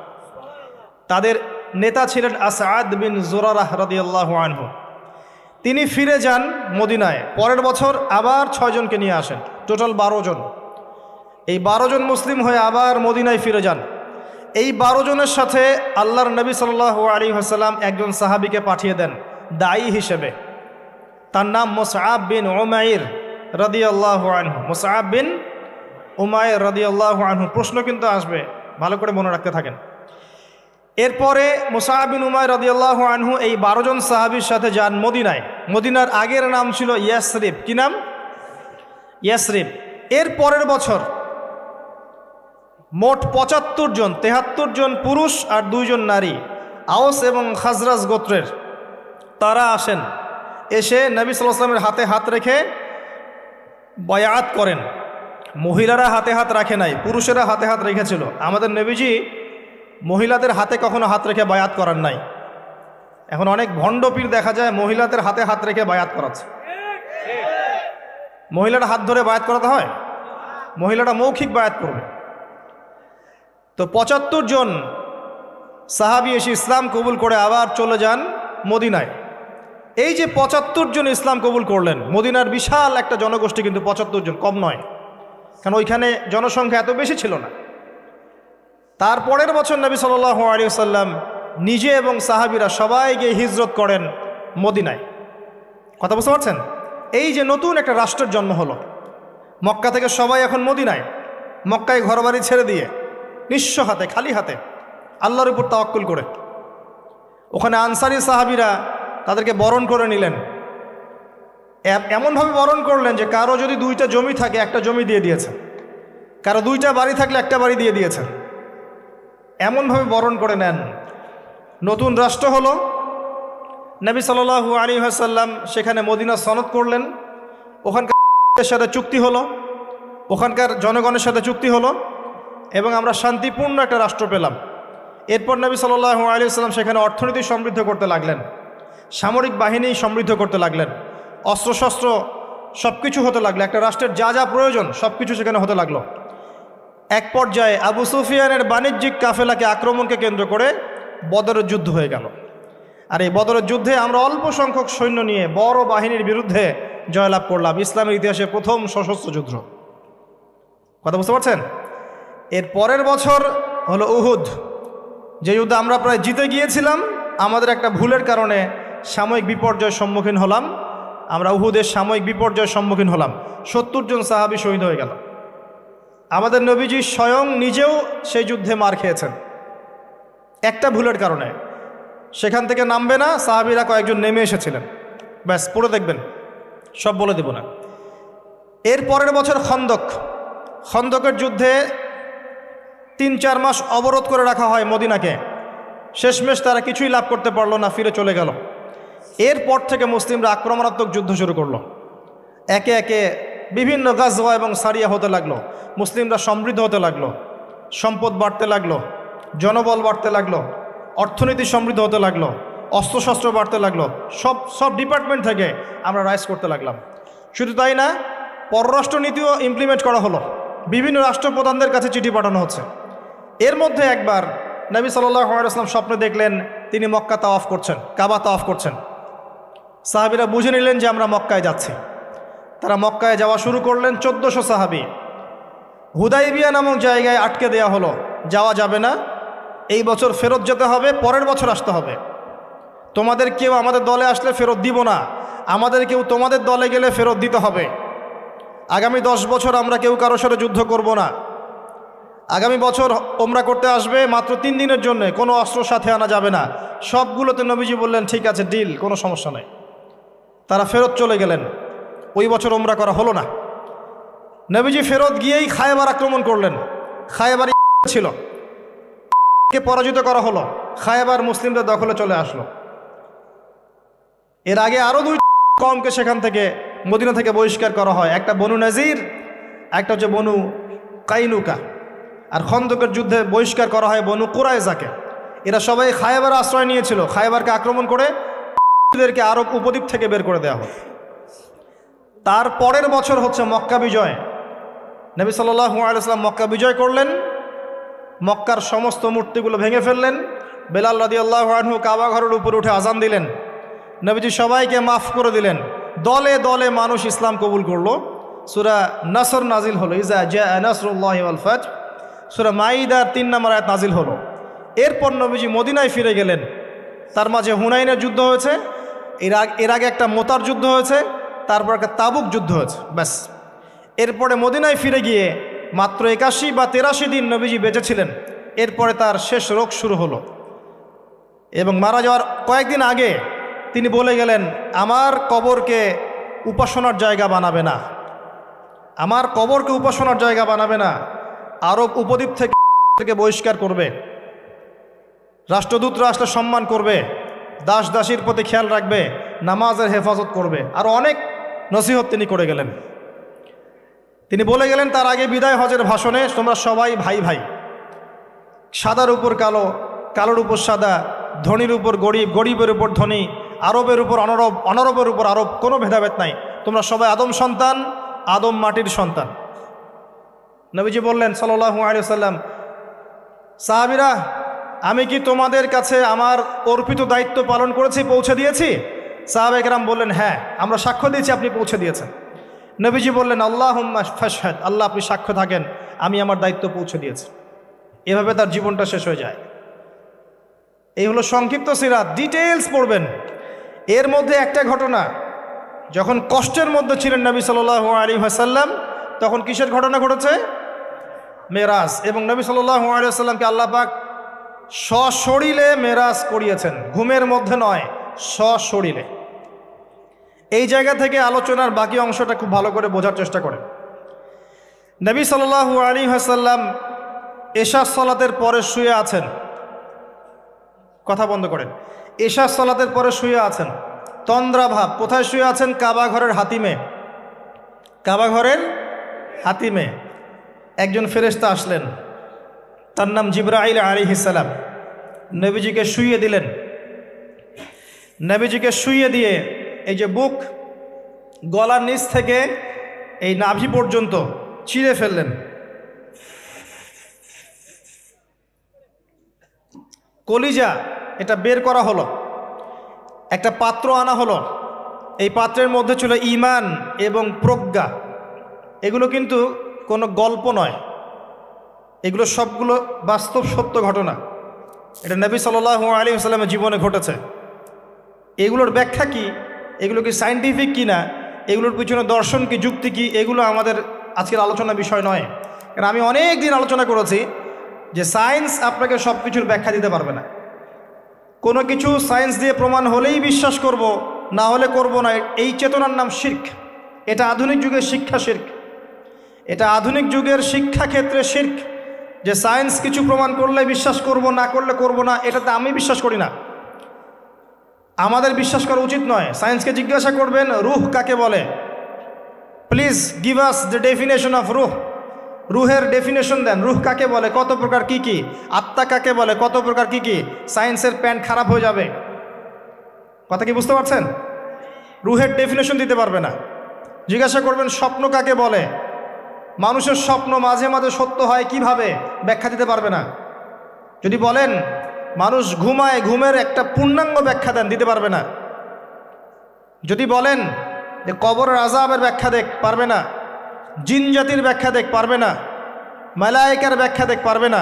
তাদের নেতা ছিলেন আসাদ বিন জুরারাহ রাদিয়াল্লাহু আনহু। তিনি ফিরে যান মদিনায়। পরের বছর আবার 6 জনকে নিয়ে আসেন, টোটাল 12 জন। এই 12 জন মুসলিম হয়ে আবার মদিনায় ফিরে যান। এই 12 জনের সাথে আল্লাহর নবী সাল্লাল্লাহু আলাইহি ওয়াসাল্লাম একজন সাহাবীকে পাঠিয়ে দেন দায়ী হিসেবে। তার নাম মুসআব বিন উমাইর রাদিয়াল্লাহু আনহু। মুসআব বিন উমাইর রাদিয়াল্লাহু আনহু। প্রশ্ন কিন্তু আসবে, ভালো করে মনে রাখতে থাকেন। এরপরে মুসআব বিন উমাইর রাদিয়াল্লাহু আনহু এই 12 জন সাহাবীর সাথে যান মদিনায়। মদিনার আগের নাম ছিল ইয়াসরিব। কি নাম? ইয়াসরিব। এর পরের বছর মোট 75 জন, 73 জন পুরুষ আর 2 জন নারী, আওস এবং খাজরাজ গোত্রের, তারা আসেন। এসে নবী সাল্লাল্লাহু আলাইহি ওয়াসাল্লামের হাতে হাত রেখে বায়াত করেন। মহিলারা হাতে হাত রাখে নাই, পুরুষেরা হাতে হাত রেখেছিল। আমাদের নবীজি মহিলাদের হাতে কখনো হাত রেখে বায়াত করার নাই। এখন অনেক ভণ্ড পীর দেখা যায় মহিলাদের হাতে হাত রেখে বায়াত করাচ্ছে। মহিলারা হাত ধরে বায়াত করাতে হয়? মহিলারা মৌখিক বায়াত করবে। তো 75 জন সাহাবী এসে ইসলাম কবুল করে আবার চলে যান মদিনায়। এই যে 75 জন ইসলাম কবুল করলেন, মদিনার বিশাল একটা জনগোষ্ঠী, কিন্তু 75 জন কম নয়, কারণ ওইখানে জনসংখ্যা এত বেশি ছিল না। তারপরের বছর নবী সাল্লাল্লাহু আলাইহি ওয়াসাল্লাম নিজে এবং সাহাবীরা সবাই গিয়ে হিজরত করেন মদিনায়। কথা বুঝতে পারছেন? এই যে নতুন একটা রাষ্ট্রের জন্ম হলো, মক্কা থেকে সবাই এখন মদিনায়, মক্কায় ঘরবাড়ি ছেড়ে দিয়ে নিঃস্ব হাতে, খালি হাতে, আল্লাহর উপর তাওয়াক্কুল করে। ওখানে আনসারি সাহাবীরা তাদেরকে বরণ করে নিলেন। এমনভাবে বরণ করলেন যে কারো যদি 2টা জমি থাকে, একটা জমি দিয়ে দিয়েছেন, কারো 2টা বাড়ি থাকলে একটা বাড়ি দিয়ে দিয়েছেন। এমনভাবে বরণ করে নেন। নতুন রাষ্ট্র হলো। নবী সাল্লাল্লাহু আলাইহি ওয়াসাল্লাম সেখানে মদিনা সনদ করলেন। ওখানকার সাথে চুক্তি হলো, ওখানকার জনগণের সাথে চুক্তি হলো এবং আমরা শান্তিপূর্ণ একটা রাষ্ট্র পেলাম। এরপর নবী সাল্লাল্লাহু আলাইহি ওয়াসাল্লাম সেখানে অর্থনীতি সমৃদ্ধ করতে লাগলেন, সামরিক বাহিনী সমৃদ্ধ করতে লাগলেন, অস্ত্রশস্ত্র সব কিছু হতে লাগলো, একটা রাষ্ট্রের যা যা প্রয়োজন সব কিছু সেখানে হতে লাগলো। এক পর্যায়ে আবু সুফিয়ানের বাণিজ্যিক কাফেলাকে আক্রমণকে কেন্দ্র করে বদরের যুদ্ধ হয়ে গেল। আর এই বদরের যুদ্ধে আমরা অল্প সংখ্যক সৈন্য নিয়ে বড় বাহিনীর বিরুদ্ধে জয়লাভ করলাম, ইসলামের ইতিহাসে প্রথম সশস্ত্র যুদ্ধ। কথা বুঝতে পারছেন? এর পরের বছর হলো উহুদ, যে যুদ্ধে আমরা প্রায় জিতে গিয়েছিলাম, আমাদের একটা ভুলের কারণে সাময়িক বিপর্যয়ের সম্মুখীন হলাম। আমরা উহুদের সাময়িক বিপর্যয়ের সম্মুখীন হলাম, 70 জন সাহাবী শহীদ হয়ে গেল। আমাদের নবীজি স্বয়ং নিজেও সেই যুদ্ধে মার খেয়েছেন একটা ভুলের কারণে। সেখান থেকে নামবে না, সাহাবীরা কয়েকজন নেমে এসেছিলেন, ব্যাস পড়ে দেখবেন, সব বলে দেব না। এর পরের বছর খন্দকের যুদ্ধে 3-4 মাস অবরোধ করে রাখা হয় মদিনাকে। শেষমেশ তারা কিছুই লাভ করতে পারলো না, ফিরে চলে গেল। এরপর থেকে মুসলিমরা আক্রমণাত্মক যুদ্ধ শুরু করলো, একে একে বিভিন্ন গাজওয়া এবং সারিয়া হতে লাগলো, মুসলিমরা সমৃদ্ধ হতে লাগলো, সম্পদ বাড়তে লাগলো, জনবল বাড়তে লাগলো, অর্থনীতি সমৃদ্ধ হতে লাগলো, অস্ত্রশস্ত্র বাড়তে লাগলো, সব ডিপার্টমেন্ট থেকে আমরা রাইজ করতে লাগলাম। শুধু তাই না, পররাষ্ট্রনীতিও ইমপ্লিমেন্ট করা হলো, বিভিন্ন রাষ্ট্রপ্রধানদের কাছে চিঠি পাঠানো হচ্ছে। এর মধ্যে একবার নবী সাল্লাল্লাহু আলাইহি ওয়াসাল্লাম স্বপ্নে দেখলেন তিনি মক্কা তাওয়াফ করছেন, কাবা তাওয়াফ করছেন। সাহাবীরা বুঝে নিলেন যে আমরা মক্কায় যাচ্ছি। তারা মক্কায় যাওয়া শুরু করলেন, 1400 সাহাবী। হুদাইবিয়া নামক জায়গায় আটকে দেয়া হলো, যাওয়া যাবে না, এই বছর ফেরত যেতে হবে, পরের বছর আসতে হবে। তোমাদের কেউ আমাদের দলে আসলে ফেরত দিব না, আমাদের কেউ তোমাদের দলে গেলে ফেরত দিতে হবে। আগামী 10 বছর আমরা কেউ কারোর সাথে যুদ্ধ করব না। আগামী বছর ওমরা করতে আসবে মাত্র 3 দিনের জন্য, কোনো অস্ত্র সাথে আনা যাবে না। সবগুলোতে নবীজি বললেন ঠিক আছে, ডিল, কোনো সমস্যা নেই। তারা ফেরত চলে গেলেন, ওই বছর ওমরা করা হলো না। নবীজি ফেরত গিয়েই খায়বার আক্রমণ করলেন। খায়বার ছিল, কে পরাজিত করা হলো, খায়বার মুসলিমদের দখলে চলে আসলো। এর আগে আরও 2 কওমকে সেখান থেকে, মদিনা থেকে বহিষ্কার করা হয়, একটা বনু নাজির, একটা হচ্ছে বনু কাইনুকা। আর খন্দকের যুদ্ধে বহিষ্কার করা হয় বনু কুরাইজাকে। এরা সবাই খায়বার আশ্রয় নিয়েছিল, খায়বারকে আক্রমণ করে এদেরকে আরব উপদ্বীপ থেকে বের করে দেওয়া হয়। তার পরের বছর হচ্ছে মক্কা বিজয়। নবী সাল্লাল্লাহু আলাইহি ওয়াসাল্লাম মক্কা বিজয় করলেন, মক্কার সমস্ত মূর্তিগুলো ভেঙে ফেললেন। বেলাল রাদিয়াল্লাহু আনহু কাবা ঘরের উপরে উঠে আজান দিলেন। নবীজি সবাইকে মাফ করে দিলেন। দলে দলে মানুষ ইসলাম কবুল করলো। সূরা নাসর নাজিল হলো, ইজা জাআ নাসরুল্লাহি ওয়াল ফাতহ। সূরা মাইদার 3 নম্বর আয়াত নাজিল হলো। এরপর নবীজি মদিনায় ফিরে গেলেন। তার মাঝে হুনাইনের যুদ্ধ হয়েছে, এর আগে একটা মোতার যুদ্ধ হয়েছে, তারপর একটা তাবুক যুদ্ধ হয়েছে, ব্যাস। এরপরে মদিনায় ফিরে গিয়ে মাত্র 81 বা 83 দিন নবীজি বেঁচেছিলেন। এরপরে তার শেষ রোগ শুরু হলো এবং মারা যাওয়ার কয়েকদিন আগে তিনি বলে গেলেন, আমার কবরকে উপাসনার জায়গা বানাবে না, আমার কবরকে উপাসনার জায়গা বানাবে না। আরব উপদ্বীপ থেকে বহিষ্কার করবে, রাষ্ট্রদূতরা আসলে সম্মান করবে, দাস দাসীর প্রতি খেয়াল রাখবে, নামাজের হেফাজত করবে। আরও অনেক নসিহত তিনি করে গেলেন। তিনি বলে গেলেন তার আগে বিদায় হজের ভাষণে, তোমরা সবাই ভাই ভাই, সাদার উপর কালো, কালোর উপর সাদা, ধনীর উপর গরিব, গরিবের উপর ধনী, আরবের উপর অনরব, অনরবের উপর আরব, কোনো ভেদাভেদ নাই। তোমরা সবাই আদম সন্তান, আদম মাটির সন্তান। নবীজি বললেন সাল্লাল্লাহু আলাইহি ওয়াসাল্লাম, সাহাবীরা আমি কি তোমাদের কাছে আমার অর্পিত দায়িত্ব পালন করেছি, পৌঁছে দিয়েছি? সাহাবায়ে কেরাম বললেন হ্যাঁ, আমরা সাক্ষ্য দিয়েছি আপনি পৌঁছে দিয়েছেন। নবীজি বললেন আল্লাহুম্মা ফাশহাদ, আল্লাহ আপনি সাক্ষ্য থাকেন আমি আমার দায়িত্ব পৌঁছে দিয়েছি। এভাবে তার জীবনটা শেষ হয়ে যায়। এই হলো সংক্ষিপ্ত সিরাত, ডিটেইলস পড়বেন। এর মধ্যে একটা ঘটনা, যখন কষ্টের মধ্যে ছিলেন নবী সাল্লাল্লাহু আলাইহি ওয়াসাল্লাম, তখন কিসের ঘটনা ঘটেছে? মেরাজ। এবং নবী সাল্লাল্লাহু আলাইহি ওয়াসাল্লামকে আল্লাহ পাক সশরীরে মেরাজ করিয়েছেন, ঘুমের মধ্যে নয়, সশরীরে। এই জায়গা থেকে আলোচনার বাকি অংশটা খুব ভালো করে বোঝার চেষ্টা করেন। নবী সাল্লাল্লাহু আলাইহি ওয়াসাল্লাম এশা সালাতের পরে শুয়ে আছেন, কথা বন্ধ করেন, এশা সালাতের পরে শুয়ে আছেন, তন্দ্রাভাব। কোথায় শুয়ে আছেন? কাবা ঘরের হাতিমে। কাবা ঘরের হাতিমে একজন ফেরেশতা আসলেন, তার নাম জিবরাইল আলাইহিস সালাম। নবীজিকে শুইয়ে দিলেন। নবীজিকে শুইয়ে দিয়ে এই যে বুক, গলার নিচ থেকে এই নাভি পর্যন্ত চিরে ফেললেন। কলিজা এটা বের করা হলো, একটা পাত্র আনা হলো। এই পাত্রের মধ্যে ছিল ঈমান এবং প্রজ্ঞা। এগুলো কিন্তু কোনো গল্প নয়, এগুলো সবগুলো বাস্তব সত্য ঘটনা। এটা নবী সাল্লাল্লাহু আলাইহি ওয়াসাল্লামের জীবনে ঘটেছে। এগুলোর ব্যাখ্যা কি, এগুলো কি সায়েন্টিফিক কি না, এগুলোর পিছনে দর্শন কি, যুক্তি কি, এগুলো আমাদের আজকের আলোচনার বিষয় নয়। কারণ আমি অনেক দিন আলোচনা করেছি যে সায়েন্স আপনাকে সব কিছুর ব্যাখ্যা দিতে পারবে না। কোনো কিছু সায়েন্স দিয়ে প্রমাণ হলেই বিশ্বাস করব, না হলে করব না, এই চেতনার নাম শিরক। এটা আধুনিক যুগের শিক্ষা শিরক, এটা আধুনিক যুগের শিক্ষাক্ষেত্রে শিরক। যে সায়েন্স কিছু প্রমাণ করলে বিশ্বাস করব, না করলে করব না, এটাতে আমি বিশ্বাস করি না, আমাদের বিশ্বাস করা উচিত নয়। সায়েন্সকে জিজ্ঞাসা করবেন রুহ কাকে বলে, please give us the definition of রুহ। রুহের ডেফিনেশন দেন, রুহ কাকে বলে, কত প্রকার কি কি, আত্মা কাকে বলে, কত প্রকার কি কি। সায়েন্সের প্যান্ট খারাপ হয়ে যাবে। কথা কি বুঝতে পারছেন? রুহের ডেফিনেশন দিতে পারবে না। জিজ্ঞাসা করবেন স্বপ্ন কাকে বলে, মানুষের স্বপ্ন মাঝে মাঝে সত্য হয় কিভাবে, ব্যাখ্যা দিতে পারবে না। যদি বলেন মানুষ ঘুমায়, ঘুমের একটা পূর্ণাঙ্গ ব্যাখ্যা দেন, দিতে পারবে না। যদি বলেন যে কবরের আযাবের ব্যাখ্যা দেখ, পারবে না। জিন জাতির ব্যাখ্যা দেখ, পারবে না। মালায়েকার ব্যাখ্যা দেখ, পারবে না।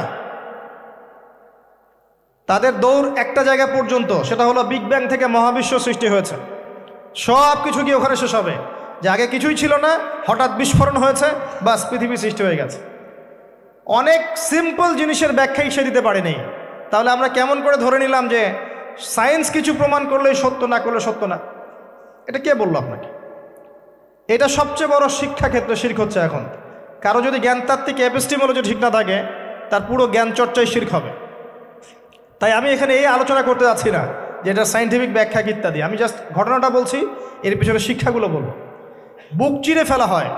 তাদের দৌড় একটা জায়গা পর্যন্ত, সেটা হলো বিগ ব্যাং থেকে মহাবিশ্ব সৃষ্টি হয়েছে। সব কিছু কি ওখানে শেষ হবে? যে আগে কিছুই ছিল না, হঠাৎ বিস্ফোরণ হয়েছে, বাস পৃথিবী সৃষ্টি হয়ে গেছে। অনেক সিম্পল জিনিসের ব্যাখ্যাই সে দিতে পারেনি। তাহলে আমরা কেমন করে ধরে নিলাম যে সায়েন্স কিছু প্রমাণ করলেই সত্য, না করলে সত্য না? এটা কে বললো আপনাকে? এটা সবচেয়ে বড় শিক্ষাক্ষেত্রে শিরক হচ্ছে এখন। কারো যদি জ্ঞানতাত্ত্বিক এপিস্টিমোলজি ঠিক না থাকে, তার পুরো জ্ঞান চর্চাই শিরক হবে। তাই আমি এখানে এই আলোচনা করতে যাচ্ছি না যে এটা সায়েন্টিফিক ব্যাখ্যা ইত্যাদি। আমি জাস্ট ঘটনাটা বলছি, এর পিছনে শিক্ষাগুলো বলবো। বুক চিরে ফেলা হয়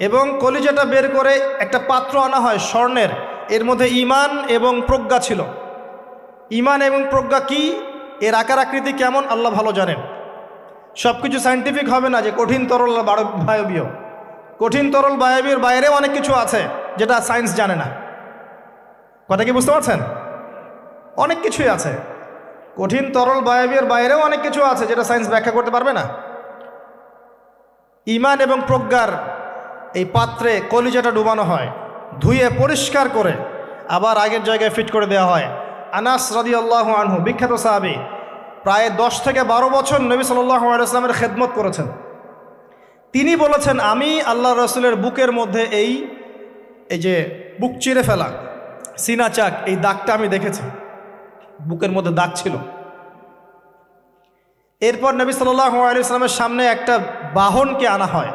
এবং কলিজাটা বের করে একটা পাত্র আনা হয় স্বর্ণের, এর মধ্যে ঈমান এবং প্রজ্ঞা ছিল। ঈমান এবং প্রজ্ঞা কি, এর আকার আকৃতি কেমন, আল্লাহ ভালো জানেন। সব কিছু সায়েন্টিফিক হবে না যে কঠিন তরল বায়বীয়। কঠিন তরল বায়বীর বাইরেও অনেক কিছু আছে যেটা সায়েন্স জানে না। কথা কি বুঝতে পারছেন? অনেক কিছুই আছে, কঠিন তরল বায়বীর বাইরেও অনেক কিছু আছে যেটা সায়েন্স ব্যাখ্যা করতে পারবে না। ঈমান এবং প্রজ্ঞার এই পাত্রে কলিজাটা ডুবানো হয়, ধুয়ে পরিষ্কার করে আবার আগের জায়গায় ফিট করে দেওয়া হয়। আনাস রাদিয়াল্লাহু আনহু, বিখ্যাত সাহাবী, প্রায় 10 থেকে 12 বছর নবী সাল্লাল্লাহু আলাইহি ওয়াসাল্লামের খেদমত করেছেন। তিনি বলেছেন, আমি আল্লাহ রসুলের বুকের মধ্যে এই যে বুক চিরে ফেলা, সিনা চাক, এই দাগটা আমি দেখেছি, বুকের মধ্যে দাগ ছিল। এরপর নবী সাল্লাল্লাহু আলাইহি ওয়াসাল্লামের সামনে একটা বাহনকে আনা হয়।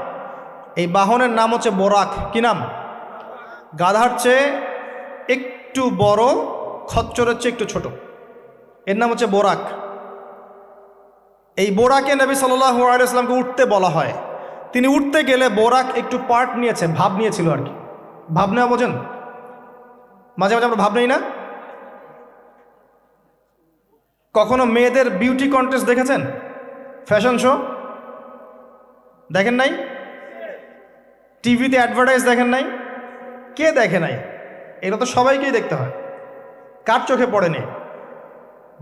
এই বাহনের নাম হচ্ছে বোরাক। কি নাম? গাধার চেয়ে একটু বড়, খচ্চরের চেয়ে একটু ছোট, এর নাম হচ্ছে বোরাক। এই বোরাকে নবী সাল্লাল্লাহু আলাইহি ওয়াসাল্লামকে উঠতে বলা হয়। তিনি উঠতে গেলে বোরাক একটু পার্ট নিয়েছে, ভাব নিয়েছিল আর কি। ভাব নেওয়া বোঝেন? মাঝে মাঝে আমরা ভাব নেই না? কখনো মেয়েদের বিউটি কন্টেস্ট দেখেছেন? ফ্যাশন শো দেখেন নাই? টিভিতে অ্যাডভার্টাইজ দেখেন নাই? কে দেখে নাই? এটা তো সবাইকেই দেখতে হয়। কার চোখে পড়েনি?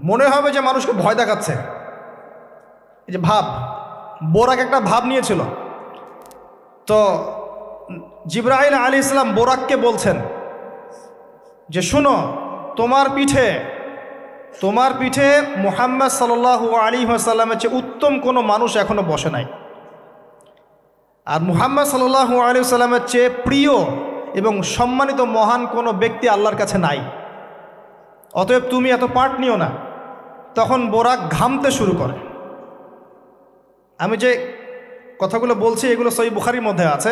মনে হবে যে মানুষকে ভয় দেখাচ্ছে। এই যে ভাব, বোরাক একটা ভাব নিয়েছিল। তো জিবরাইল আলাইহিস সালাম বোরাককে বলছেন যে শুনো, তোমার পিঠে মুহাম্মদ সাল্লাল্লাহু আলাইহি ওয়াসাল্লামের চেয়ে উত্তম কোনো মানুষ এখনো বসে নাই, আর মুহাম্মদ সাল্লাল্লাহু আলাইহি ওয়াসাল্লামের চেয়ে প্রিয় এবং সম্মানিত মহান কোনো ব্যক্তি আল্লাহর কাছে নাই। অতএব তুমি এত পার্ট নিও না। তখন বোরাক ঘামতে শুরু করে। আমি যে কথাগুলো বলছি এগুলো সহিহ বুখারীর মধ্যে আছে,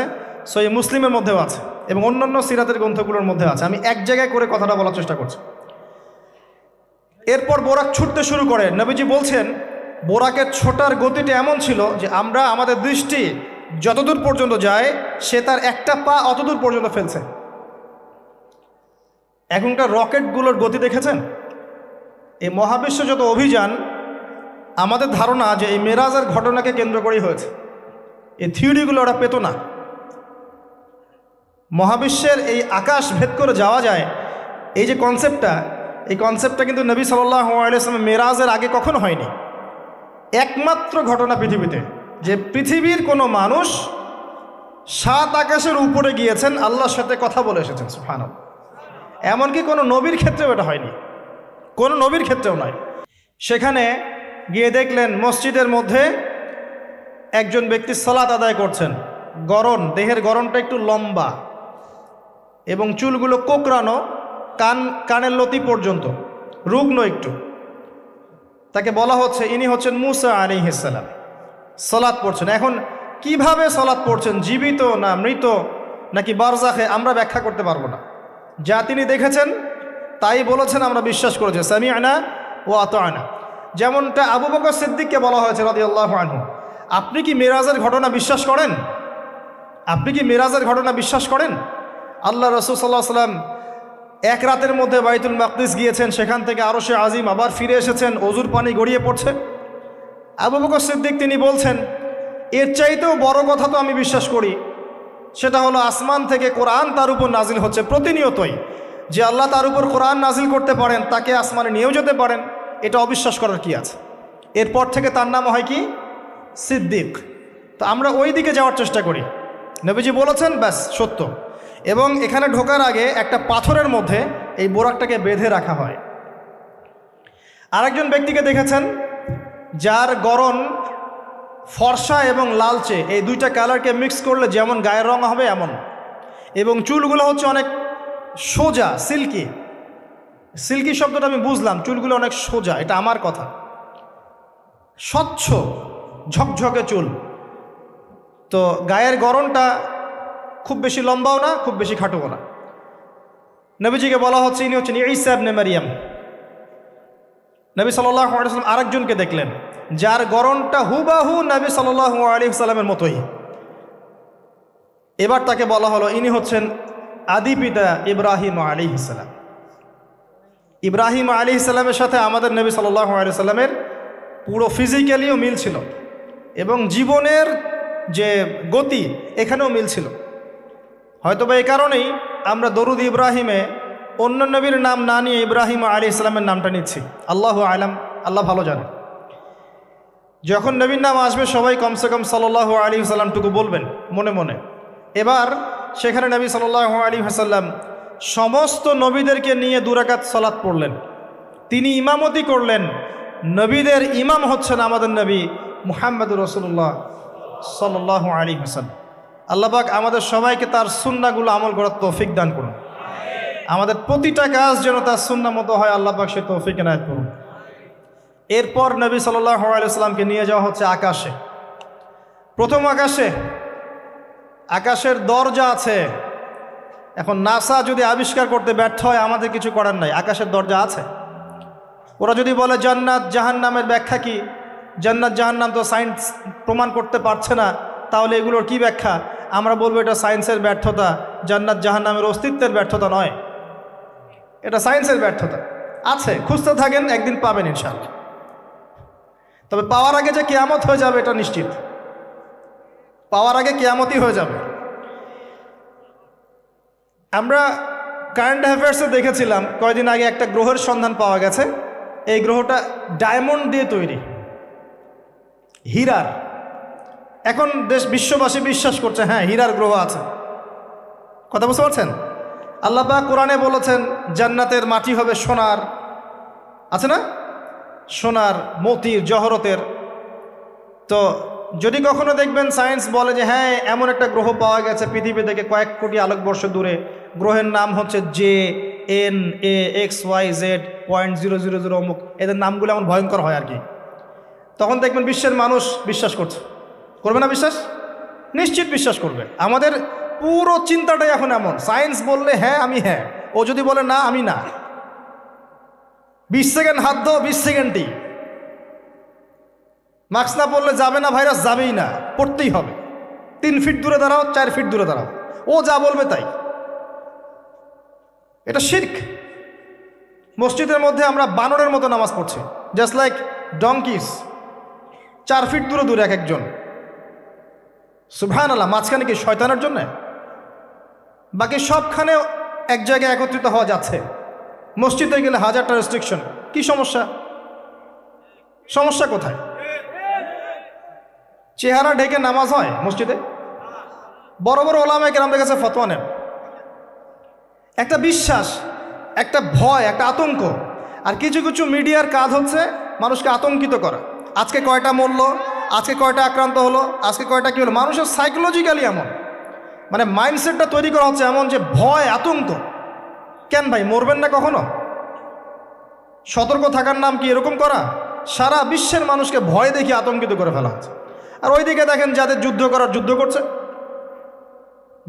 সহিহ মুসলিমের মধ্যেও আছে এবং অন্যান্য সিরাতের গ্রন্থগুলোর মধ্যে আছে। আমি এক জায়গায় করে কথাটা বলার চেষ্টা করছি। এরপর বোরাক ছুটতে শুরু করে। নবীজি বলছেন, বোরাকের ছোটার গতিটা এমন ছিল যে আমরা আমাদের দৃষ্টি যতদূর পর্যন্ত যায়, সে তার একটা পা অতদূর পর্যন্ত ফেলছে। এখনকার রকেটগুলোর গতি দেখেছেন? এই মহাবিশ্ব যত অভিযান, আমাদের ধারণা যে এই মেরাজের ঘটনাকে কেন্দ্র করেই হয়েছে। এই থিওরিগুলো ওরা পেত না। মহাবিশ্বের এই আকাশ ভেদ করে যাওয়া যায়, এই যে কনসেপ্টটা কিন্তু নবী সাল্লাল্লাহু আলাইহি ওয়াসাল্লাম মেরাজের আগে কখনো হয়নি। একমাত্র ঘটনা পৃথিবীতে যে পৃথিবীর কোনো মানুষ 7 আকাশের উপরে গিয়েছেন, আল্লাহর সাথে কথা বলে এসেছেন। সুবহানাল্লাহ। এমনকি কোনো নবীর ক্ষেত্রেও এটা হয়নি, কোনো নবীর ক্ষেত্রেও নয়। সেখানে গিয়ে দেখলেন মসজিদের মধ্যে একজন ব্যক্তি সালাত আদায় করছেন। দেহের গড়নটা একটু লম্বা এবং চুলগুলো কোকড়ানো, কানের লতি পর্যন্ত, রুগ্ন একটু। তাকে বলা হচ্ছে ইনি হচ্ছেন মুসা আলাইহিস সালাম, সালাত পড়ছেন। এখন কিভাবে সালাত পড়ছেন, জীবিত না মৃত নাকি বারজাখে, আমরা ব্যাখ্যা করতে পারবো না। যা তিনি দেখেছেন তাই বলেছেন, আমরা বিশ্বাস করেছি, সামি'না ওয়া আতা'না। যেমনটা আবু বকর সিদ্দিককে বলা হয়েছে রাদিয়াল্লাহু আনহু, আপনি কি মেরাজের ঘটনা বিশ্বাস করেন? আপনি কি মেরাজের ঘটনা বিশ্বাস করেন? আল্লাহ রাসূল সাল্লাল্লাহু আলাইহি ওয়াসাল্লাম এক রাতের মধ্যে বাইতুল মাকদিস গিয়েছেন, সেখান থেকে আরশে আজিম, আবার ফিরে এসেছেন, অজুর পানি গড়িয়ে পড়ছে। আবু বকর সিদ্দিক তিনি বলছেন, এর চাইতেও বড় কথা তো আমি বিশ্বাস করি, সেটা হলো আসমান থেকে কোরআন তার উপর নাজিল হচ্ছে প্রতিনিয়তই। যে আল্লাহ তার উপর কোরআন নাজিল করতে পারেন, তাকে আসমানে নিয়েও যেতে পারেন, এটা অবিশ্বাস করার কি আছে? এরপর থেকে তার নাম হয় কি? সিদ্দিক। তো আমরা ওই দিকে যাওয়ার চেষ্টা করি। নবীজি বলেছেন, ব্যাস সত্য। এবং এখানে ঢোকার আগে একটা পাথরের মধ্যে এই বোরাকটাকে বেঁধে রাখা হয়। আরেকজন ব্যক্তিকে দেখেছেন যার গড়ন ফর্সা এবং লালচে, এই দুইটা কালারকে মিক্স করলে যেমন গায়ের রং হবে এমন, এবং চুলগুলো হচ্ছে অনেক সোজা, সিল্কি শব্দটা আমি বুঝলাম, চুলগুলো অনেক সোজা, এটা আমার কথা, স্বচ্ছ ঝকঝকে চুল। তো গায়ের গড়নটা খুব বেশি লম্বাও না, খুব বেশি খাটোও না। নবীজিকে বলা হচ্ছে ইনি হচ্ছেন ঈসা ইবনে মারইয়াম। নবী সাল্লাল্লাহু আলাইহি ওয়াসাল্লাম আরেকজনকে দেখলেন যার গড়নটা হুবাহু নবী সাল্লাল্লাহু আলাইহি ওয়াসাল্লামের মতোই। এবার তাকে বলা হলো ইনি হচ্ছেন আদি পিতা ইব্রাহিম আলাইহিস সালাম। ইব্রাহিম আলাইহিস সালামের সাথে আমাদের নবী সাল্লাল্লাহু আলাইহি ওয়াসাল্লামের পুরো ফিজিক্যালিও মিল ছিল, এবং জীবনের যে গতি এখানেও মিল ছিল। হয়তোবা এই কারণেই আমরা দরুদ ইব্রাহিমে অন্য নবীর নাম না নিয়ে ইব্রাহিম আলাইহিস সালামের নামটা নিচ্ছি। আল্লাহু আলাম, আল্লাহ ভালো জানে। যখন নবীর নাম আসবে সবাই কমসে কম সাল্লাল্লাহু আলাইহি ওয়াসাল্লামটুকু বলবেন মনে মনে। এবার সেখানে নবী সাল্লাল্লাহু আলাইহি ওয়াসাল্লাম সমস্ত নবীদেরকে নিয়ে 2 রাকাত সালাত পড়লেন, তিনি ইমামতি করলেন। নবীদের ইমাম হচ্ছেন আমাদের নবী মুহাম্মদুর রাসূলুল্লাহ সাল্লাল্লাহু আলাইহি ওয়াসাল্লাম। আল্লাহ পাক আমাদের সবাইকে তার সুন্নাহগুলো আমল করার তৌফিক দান করুন। আমাদের প্রতিটা কাজ যেন তার সুন্নাহ মতো হয়, আল্লাহ পাক সে তৌফিক এনায়েত করুন। এরপর নবী সাল্লাল্লাহু আলাইহি ওয়াসাল্লামকে নিয়ে যাওয়া হচ্ছে আকাশে। প্রথম আকাশের দরজা আছে। এখন নাসা যদি আবিষ্কার করতে ব্যর্থ হয়, আমাদের কিছু করার নাই, আকাশের দরজা আছে। ওরা যদি বলে জান্নাত জাহান্নামের ব্যাখ্যা কি, জান্নাত জাহান্নাম তো সায়েন্স প্রমাণ করতে পারছে না, তাহলে এগুলোর কি ব্যাখ্যা? আমরা বলবো এটা সায়েন্সের ব্যর্থতা, জান্নাত জাহান্নামের অস্তিত্বের ব্যর্থতা নয়, এটা সায়েন্সের ব্যর্থতা। আছে, খুঁজতে থাকেন, একদিন পাবেন ইনশাআল্লাহ। তবে পাওয়ার আগে যে কিয়ামত হয়ে যাবে এটা নিশ্চিত, পাওয়ার আগে কিয়ামতই হয়ে যাবে। আমরা কারেন্ট অ্যাফেয়ার্সে দেখেছিলাম কয়েকদিন আগে একটা গ্রহের সন্ধান পাওয়া গেছে। এই গ্রহটা ডায়মন্ড দিয়ে তৈরি, হীরার। এখন বিশ্ববাসী বিশ্বাস করছে হ্যাঁ হীরার গ্রহ আছে। কথা বুঝতে পারছেন? আল্লাহ পাক কোরআনে বলেছেন জান্নাতের মাটি হবে সোনার, আছে না, সোনার, মতির, জহরতের। তো যদি কখনো দেখবেন সায়েন্স বলে যে হ্যাঁ এমন একটা গ্রহ পাওয়া গেছে পৃথিবী থেকে কয়েক কোটি আলোকবর্ষ দূরে, গ্রহের নাম হচ্ছে JNAXYZ.000 অমুক, এদের নামগুলো এমন ভয়ঙ্কর হয় আর কি, তখন দেখবেন বিশ্বের মানুষ বিশ্বাস করবে না? বিশ্বাস নিশ্চিত বিশ্বাস করবে। আমাদের পুরো চিন্তাটাই এখন এমন, সায়েন্স বললে হ্যাঁ আমি হ্যাঁ, ও যদি বলে না আমি না। 20 সেকেন্ড হাত দাও, 20 সেকেন্ডই। মাস্ক না পরলে যাবে না, ভাইরাস যাবেই না, পড়তেই হবে। 3 ফিট দূরে দাঁড়াও, 4 ফিট দূরে দাঁড়াও, ও যা বলবে তাই। এটা শিরক, মসজিদের মধ্যে আমরা বানরের মতো নামাজ পড়ছি, জাস্ট লাইক ডঙ্কিস, 4 ফিট দূরে দূরে এক একজন। সুবহানাল্লাহ, মাঝখানে কি শয়তানের জন্য? বাকি সবখানে এক জায়গায় একত্রিত হওয়া যাচ্ছে। মসজিদে গেলে 1000টা রেস্ট্রিকশন। কি সমস্যা? সমস্যা কোথায়? চেহারা ঢেকে নামাজ হয় মসজিদে? বড় বড় ওলামায়ে কেরামদের কাছে ফতোয়া নেন। একটা বিশ্বাস, একটা ভয়, একটা আতঙ্ক। আর কিছু কিছু মিডিয়ার কাজ হচ্ছে মানুষকে আতঙ্কিত করা। আজকে কয়টা মরল, আজকে কয়টা আক্রান্ত হলো, আজকে কয়টা কী হলো। মানুষের সাইকোলজিক্যালি এমন, মানে মাইন্ডসেটটা তৈরি করা হচ্ছে এমন যে ভয়, আতঙ্ক। কেন ভাই, মরবেন না কখনো? সতর্ক থাকার নাম কি এরকম করা? সারা বিশ্বের মানুষকে ভয় দেখিয়ে আতঙ্কিত করে ফেলা হচ্ছে। আর ওইদিকে দেখেন যাদের যুদ্ধ করার যুদ্ধ করছে,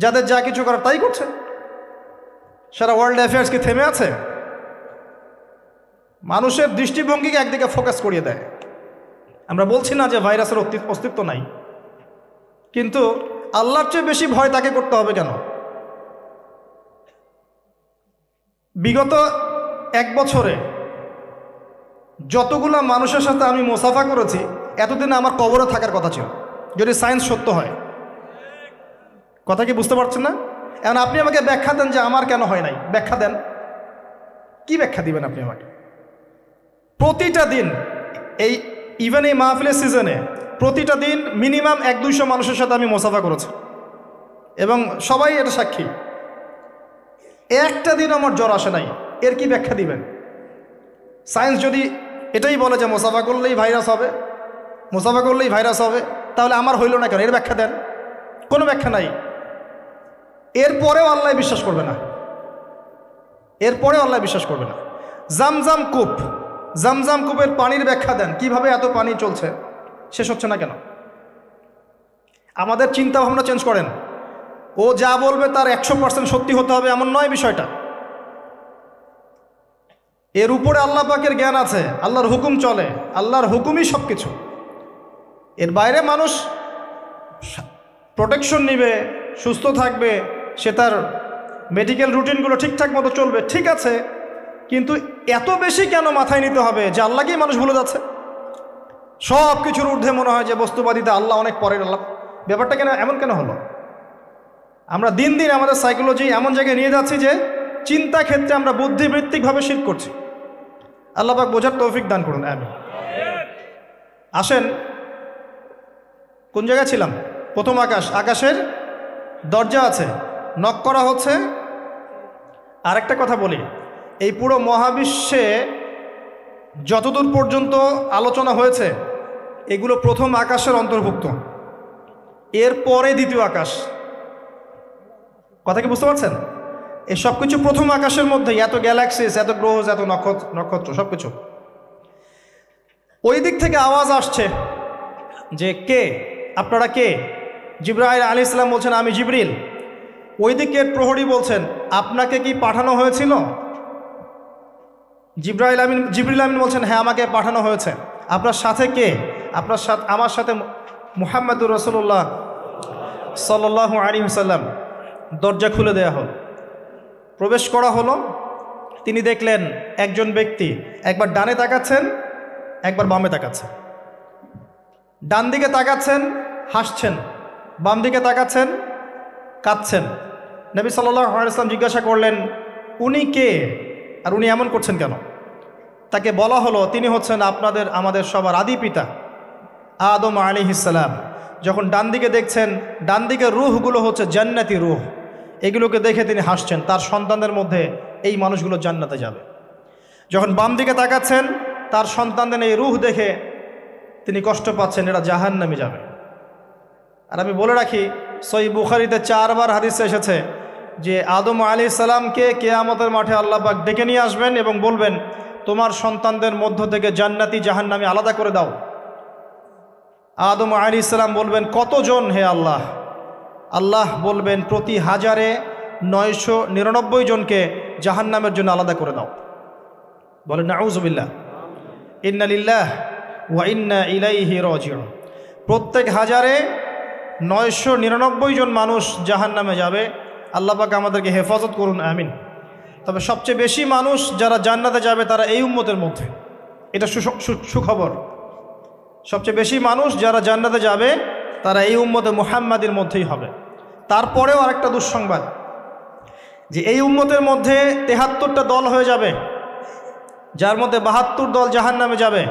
যাদের যা কিছু করার তাই করছে। সারা ওয়ার্ল্ড অ্যাফেয়ার্স কি থেমে আছে? মানুষের দৃষ্টিভঙ্গিকে একদিকে ফোকাস করিয়ে দেয়। আমরা বলছি না যে ভাইরাসের অস্তিত্ব নাই, কিন্তু আল্লাহর চেয়ে বেশি ভয় তাকে করতে হবে কেন? বিগত 1 বছরে যতগুলা মানুষের সাথে আমি মুসাফা করেছি, এতদিন আমার কবরে থাকার কথা ছিল, যদি সায়েন্স সত্য হয়। কথা কি বুঝতে পারছেন না? এখন আপনি আমাকে ব্যাখ্যা দেন যে আমার কেন হয় নাই, ব্যাখ্যা দেন। কি ব্যাখ্যা দিবেন আপনি আমাকে? প্রতিটা দিন এই ইভেন এই মাহফিলের সিজনে প্রতিটা দিন মিনিমাম 100-200 মানুষের সাথে আমি মুসাফা করেছি, এবং সবাই এটা সাক্ষী। একটা দিন আমার জ্বর আসে নাই, এর কি ব্যাখ্যা দিবেন? সায়েন্স যদি এটাই বলে যে মুসাফা করলেই ভাইরাস হবে, মুসাফা করলেই ভাইরাস হবে, তাহলে আমার হইল না কেন? এর ব্যাখ্যা দেন। কোনো ব্যাখ্যা নাই। এরপরেও আল্লাহ বিশ্বাস করবে না, এরপরেও আল্লাহ বিশ্বাস করবে না। জামজাম কূপ, জামজাম কূপের পানির ব্যাখ্যা দেন। কিভাবে এত পানি চলছে, শেষ হচ্ছে না কেন? আমাদের চিন্তা ভাবনা চেঞ্জ করেন। ও যা বলবে তার 100% সত্যি হতে হবে এমন নয় বিষয়টা। এর উপরে আল্লাহ পাকের জ্ঞান আছে, আল্লাহর হুকুম চলে, আল্লাহর হুকুমই সব কিছু। এর বাইরে মানুষ প্রোটেকশন নিবে, সুস্থ থাকবে, সে তার মেডিকেল রুটিনগুলো ঠিকঠাক মতো চলবে, ঠিক আছে, কিন্তু এত বেশি কেন মাথায় নিতে হবে যে আল্লাহকেই মানুষ ভুলে যাচ্ছে? সব কিছুর ঊর্ধ্বে মনে হয় যে বস্তুবাদিতা, আল্লাহ অনেক পরের। আল্লাহ, ব্যাপারটা কেন এমন কেন হলো? আমরা দিন দিন আমাদের সাইকোলজি এমন জায়গায় নিয়ে যাচ্ছি যে চিন্তা ক্ষেত্রে আমরা বুদ্ধিবৃত্তিকভাবে শিরক করছি। আল্লাহ পাক বোঝার তৌফিক দান করুন, আমিন। আসেন, কোন জায়গায় ছিলাম? প্রথম আকাশ, আকাশের দরজা আছে, নক করা হচ্ছে। আরেকটা কথা বলি, এই পুরো মহাবিশ্বে যতদূর পর্যন্ত আলোচনা হয়েছে এগুলো প্রথম আকাশের অন্তর্ভুক্ত, এরপরে দ্বিতীয় আকাশ। কথা কি বুঝতে পারছেন? এই সব কিছু প্রথম আকাশের মধ্যে, এত গ্যালাক্সিস, এত গ্রহ, এত নক্ষত্র সব কিছু। ওই দিক থেকে আওয়াজ আসছে যে কে আপনারা, কে? জিবরাইল আলাইহিস সালাম বলছেন আমি জিবরিল। ওই দিকের প্রহরী বলছেন আপনাকে কি পাঠানো হয়েছিল? জিবরিল আমিন বলছেন হ্যাঁ, আমাকে পাঠানো হয়েছে। আপনার সাথে কে? আপনার সাথে, আমার সাথে মুহাম্মদুর রাসূলুল্লাহ সাল্লাল্লাহু আলাইহি ওয়াসাল্লাম। দরজা খুলে দেয়া হল, প্রবেশ করা হলো। তিনি দেখলেন একজন ব্যক্তি একবার ডানে তাকাচ্ছেন, একবার বামে তাকাচ্ছেন। ডান দিকে তাকাচ্ছেন, হাসছেন, বাম দিকে তাকাচ্ছেন, কাঁদছেন। নবী সাল্লাল্লাহু আলাইহি ওয়াসাল্লাম জিজ্ঞাসা করলেন উনি কে, আর উনি এমন করছেন কেন? তাকে বলা হলো তিনি হচ্ছেন আমাদের সবার আদি পিতা আদম আলাইহিস সালাম। যখন ডান দিকে দেখছেন, ডান দিকের রূহগুলো হচ্ছে জান্নাতি রূহ, এগুলোকে দেখে তিনি হাসছেন, তার সন্তানদের মধ্যে এই মানুষগুলো জান্নাতে যাবে। যখন বাম দিকে তাকাচ্ছেন, তার সন্তানদের এই রূহ দেখে তিনি কষ্ট পাচ্ছেন, এরা জাহান্নামে যাবে। আর আমি বলে রাখি, সহিহ বুখারীতে 4 বার হাদিসে এসেছে যে আদম আলাইহিস সালামকে কিয়ামতের মাঠে আল্লাহ পাক ডেকে নিয়ে আসবেন এবং বলবেন তোমার সন্তানদের মধ্য থেকে জান্নাতি জাহান্নামী আলাদা করে দাও। আদম আলাইহিস সালাম বলবেন কতজন হে আল্লাহ? আল্লাহ বলবেন প্রতি 1000-এ 999 জনকে জাহান্নামের জন্য আলাদা করে দাও। বলেন নাউযুবিল্লাহ, ইন্না লিল্লাহি ওয়া ইন্না ইলাইহি রাজিউন। প্রত্যেক 1000-এ 999 জন মানুষ জাহান্নামে যাবে। আল্লাহ পাক আমাদেরকে হেফাজত করুন, আমিন। তবে সবচেয়ে বেশি মানুষ যারা জান্নাতে যাবে তারা এই উম্মতের মধ্যে, এটা সুখবর। সবচেয়ে বেশি মানুষ যারা জান্নাতে যাবে তারা এই উম্মতে মুহাম্মাদের মধ্যেই হবে। তারপরেও আরেকটা দুঃসংবাদ, যে এই উম্মতের মধ্যে 73টা দল হয়ে যাবে, যার মধ্যে 72 দল জাহান্নামে যাবে,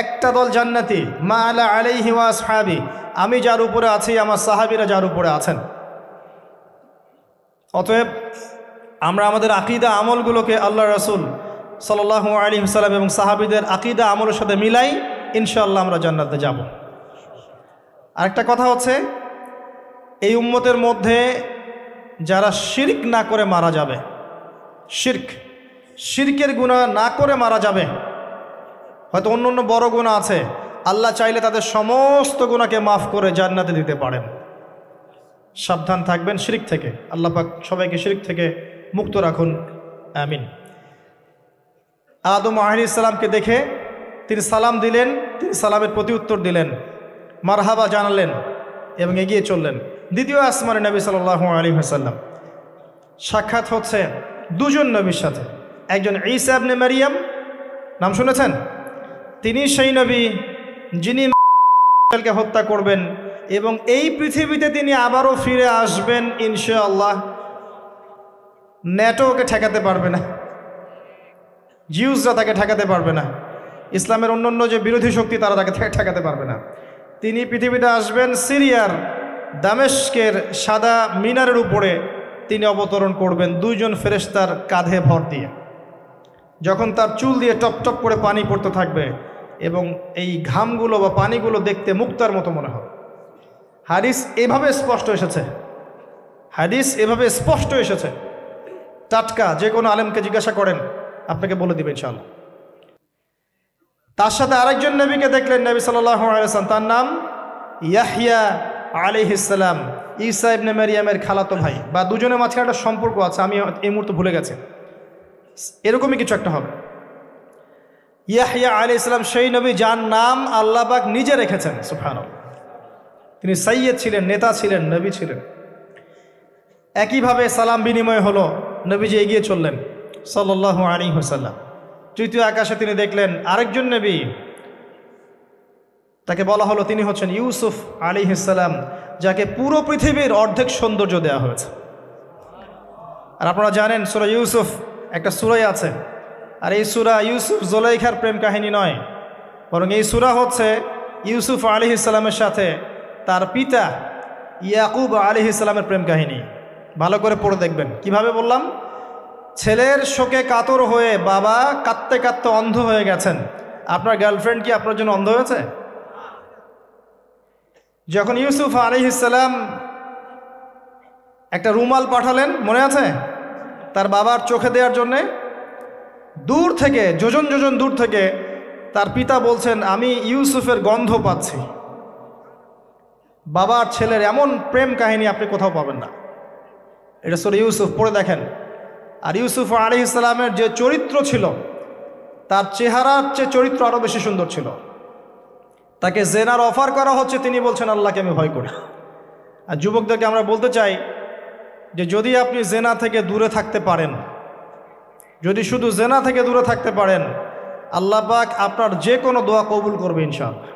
একটা দল জান্নাতি। মা আলা আলাইহি ওয়া আসহাবি, আমি যার উপরে আছি আমার সাহাবীরা যার উপরে আছেন। অতএব আমরা আমাদের আকীদা আমলগুলোকে আল্লাহ রাসূল সাল্লাল্লাহু আলাইহি ওয়াসাল্লাম এবং সাহাবীদের আকীদা আমলের সাথে মিলাই, ইনশাআল্লাহ আমরা জান্নাতে যাব। আরেকটা কথা হচ্ছে, এই উম্মতের মধ্যে যারা শিরক না করে মারা যাবে, শিরকের গুনাহ না করে মারা যাবে, হয়তো অন্য অন্য বড় গুনাহ আছে, আল্লাহ চাইলে তাদের সমস্ত গুনাহকে মাফ করে জান্নাতে দিতে পারেন। সাবধান থাকবেন শিরক থেকে। আল্লাহ পাক সবাইকে শিরক থেকে মুক্ত রাখুন, আমিন। আদম আলাইহিস সালামকে দেখে তিনি সালাম দিলেন, তিনি সালামের প্রতি উত্তর দিলেন, মারহাবা জানালেন এবং এগিয়ে চললেন। দ্বিতীয় আসমানে নবী সাল্লাল্লাহু আলাইহি ওয়াসাল্লাম সাক্ষাৎ হচ্ছে দুজন নবীর সাথে। একজন ঈসা ইবনে মারিয়াম, নাম শুনেছেন? তিনি সেই নবী যিনি কে হত্যা করবেন এবং এই পৃথিবীতে তিনি আবারও ফিরে আসবেন ইনশাআল্লাহ। ন্যাটো ওকে ঠেকাতে পারবে না, জিউসরা তাকে ঠেকাতে পারবে না, ইসলামের অন্যান্য যে বিরোধী শক্তি তারা তাকে ঠেকাতে পারবে না। তিনি পৃথিবীতে আসবেন, সিরিয়ার দামেস্কের সাদা মিনারের উপরে তিনি অবতরণ করবেন দুইজন ফেরেশতার কাঁধে ভর দিয়ে। যখন তার চুল দিয়ে টপ টপ করে পানি পড়তে থাকবে এবং এই ঘামগুলো বা পানিগুলো দেখতে মুক্তার মতো মনে হবে। হাদিস এভাবে স্পষ্ট এসেছে, হাদিস এভাবে স্পষ্ট এসেছে, টাটকা। যে কোনো আলেমকে জিজ্ঞাসা করেন, আপনাকে বলে দিবেন ইনশাআল্লাহ। তার সাথে আরেকজন নবীকে দেখলেন, নবী সাল্লাল্লাহু আলাইহি ওয়াসাল্লাম, তার নাম ইয়াহইয়া আলাইহিস সালাম, ঈসা ইবনে মারিয়ামের খালাতো ভাই, বা দুজনের মাঝখানে একটা সম্পর্ক আছে, আমি এই মুহূর্তে ভুলে গেছি, এরকমই কিছু একটা হবে। ইয়াহইয়া আলাইহিস সালাম সেই নবী যার নাম আল্লাহ পাক নিজে রেখেছেন, সুবহানাল্লাহ। তিনি সাইয়্যেদ ছিলেন, নেতা ছিলেন, নবী ছিলেন। একইভাবে সালাম বিনিময় হলো, নবীজি এগিয়ে চললেন সাল্লাল্লাহু আলাইহি ওয়াসাল্লাম। তৃতীয় আকাশে তিনি দেখলেন আরেকজন নবী, তাকে বলা হলো তিনি হচ্ছেন ইউসুফ আলাইহিস সালাম, যাকে পুরো পৃথিবীর অর্ধেক সৌন্দর্য দেওয়া হয়েছে। আর আপনারা জানেন সূরা ইউসুফ একটা সূরাই আছে, আর এই সূরা ইউসুফ জুলাইখার প্রেম কাহিনী নয়, বরং এই সূরা হচ্ছে ইউসুফ আলাইহিস সালামের সাথে তার পিতা ইয়াকুব আলাইহিস সালামের প্রেম কাহিনী। ভালো করে পড়ে দেখবেন। কিভাবে বললাম? ছেলের শোকে কাতর হয়ে বাবা কাঁদতে কাঁদতে অন্ধ হয়ে গেছেন। আপনার গার্লফ্রেন্ড কি আপনার জন্য অন্ধ হয়েছে? যখন ইউসুফ আলাইহিস সালাম একটা রুমাল পাঠালেন, মনে আছে, তার বাবার চোখে দেওয়ার জন্যে, দূর থেকে, যোজন যোজন দূর থেকে তার পিতা বলছেন, আমি ইউসুফের গন্ধ পাচ্ছি। বাবার ছেলের এমন প্রেম কাহিনী আপনি কোথাও পাবেন না। এটা সূরা ইউসুফ, পড়ে দেখেন। আর ইউসুফ আলাইহিস সালামের যে চরিত্র ছিল, তার চেহারার চেয়ে চরিত্র আরও বেশি সুন্দর ছিল। তাকে জেনার অফার করা হচ্ছে, তিনি বলছেন আল্লাহকে আমি ভয় করি। আর যুবকদেরকে আমরা বলতে চাই যে যদি আপনি জেনা থেকে দূরে থাকতে পারেন, যদি শুধু জেনা থেকে দূরে থাকতে পারেন, আল্লাহ পাক আপনার যে কোনো দোয়া কবুল করবে ইনশাআল্লাহ।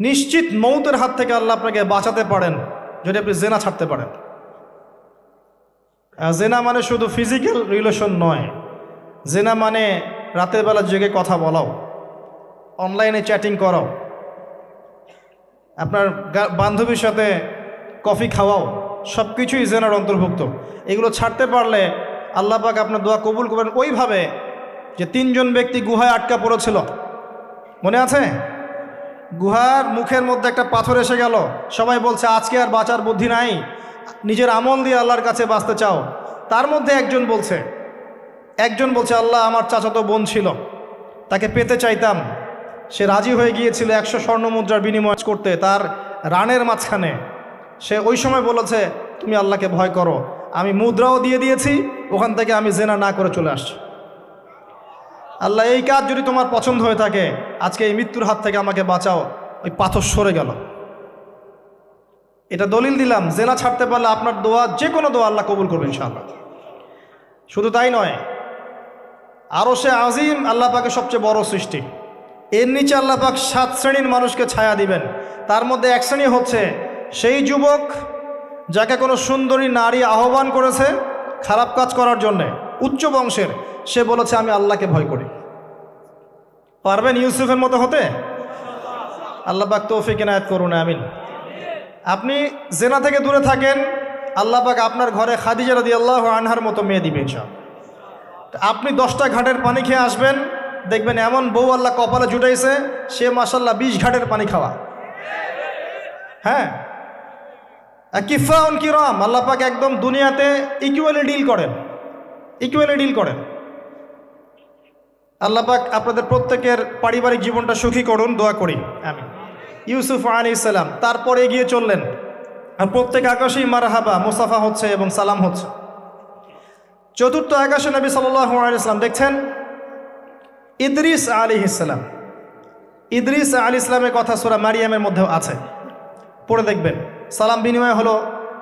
নিশ্চিত মৌতের হাত থেকে আল্লাহ আপনাকে বাঁচাতে পারেন যদি আপনি জেনা ছাড়তে পারেন। জেনা মানে শুধু ফিজিক্যাল রিলেশন নয়, জেনা মানে রাতের বেলা জেগে কথা বলাও, অনলাইনে চ্যাটিং করাও, আপনার বান্ধবীর সাথে কফি খাওয়াও, সব কিছুই জেনার অন্তর্ভুক্ত। এগুলো ছাড়তে পারলে আল্লাহ পাক আপনার দোয়া কবুল করবেন। ওইভাবে যে 3 জন ব্যক্তি গুহায় আটকা পড়েছিল, মনে আছে? গুহার মুখের মধ্যে একটা পাথর এসে গেল, সবাই বলছে আজকে আর বাঁচার বুদ্ধি নাই, নিজের আমল দিয়ে আল্লাহর কাছে বাঁচতে চাও। তার মধ্যে একজন বলছে আল্লাহ, আমার চাচাতো বোন ছিল, তাকে পেতে চাইতাম। সে রাজি হয়ে গিয়েছিল 100 স্বর্ণ মুদ্রার বিনিময় করতে তার রানের মাঝখানে। সে ওই সময় বলেছে তুমি আল্লাহকে ভয় করো, আমি মুদ্রাও দিয়ে দিয়েছি, ওখান থেকে আমি জেনা না করে চলে আসছি। আল্লাহ, এই কাজ যদি তোমার পছন্দ হয়ে থাকে, আজকে এই মৃত্যুর হাত থেকে আমাকে বাঁচাও। ওই পাথর সরে গেল। এটা দলিল দিলাম, জেনা ছাড়তে পারলে আপনার দোয়া, যে কোনো দোয়া আল্লাহ কবুল করবে ইনশাআল্লাহ। শুধু তাই নয়, আরশে আজিম আল্লাহ পাকের সবচেয়ে বড় সৃষ্টি। এর নিচে আল্লাহ পাক 7 শ্রেণীর মানুষকে ছায়া দিবেন। তার মধ্যে এক শ্রেণী হচ্ছে সেই যুবক যাকে কোনো সুন্দরী নারী আহ্বান করেছে খারাপ কাজ করার জন্যে, উচ্চ বংশের, সে বলেছে আমি আল্লাহকে ভয় করি। পারবেন ইউসুফের মতো হতে? আল্লাহ পাক তৌফিক ইনায়াত করুন, আমিন। আপনি জেনা থেকে দূরে থাকেন, আল্লাহ পাক আপনার ঘরে খাদিজা রাদিয়াল্লাহু আনহার মতো মেয়ে দিবে ইনশাআল্লাহ। আপনি 10টা ঘাটের পানি খেয়ে আসবেন, দেখবেন এমন বউ আল্লাহ কপালে জুটাইছে, সে মাশাআল্লাহ 20 ঘাটের পানি খাওয়া। হ্যাঁ, কিফাউন কিরাম, আল্লাহ পাক একদম দুনিয়াতে ইকুয়ালি ডিল করেন, ইকুয়ালি ডিল করেন। আল্লাহ পাক আপনাদের প্রত্যেকের পারিবারিক জীবনটা সুখী করুন, দোয়া করি, আমিন। ইউসুফ আলাইহিস সালাম তারপরে এগিয়ে চললেন, আর প্রত্যেক আকাশেই মারহাবা মুসাফা হচ্ছে এবং সালাম হচ্ছে। চতুর্থ আকাশে নবী সাল্লাল্লাহু আলাইহি সাল্লাম দেখছেন ইদ্রিস আলাইহিস সালাম। ইদ্রিস আলাইহিস সালামের কথা সূরা মারিয়ামের মধ্যেও আছে, পড়ে দেখবেন। সালাম বিনিময় হলো,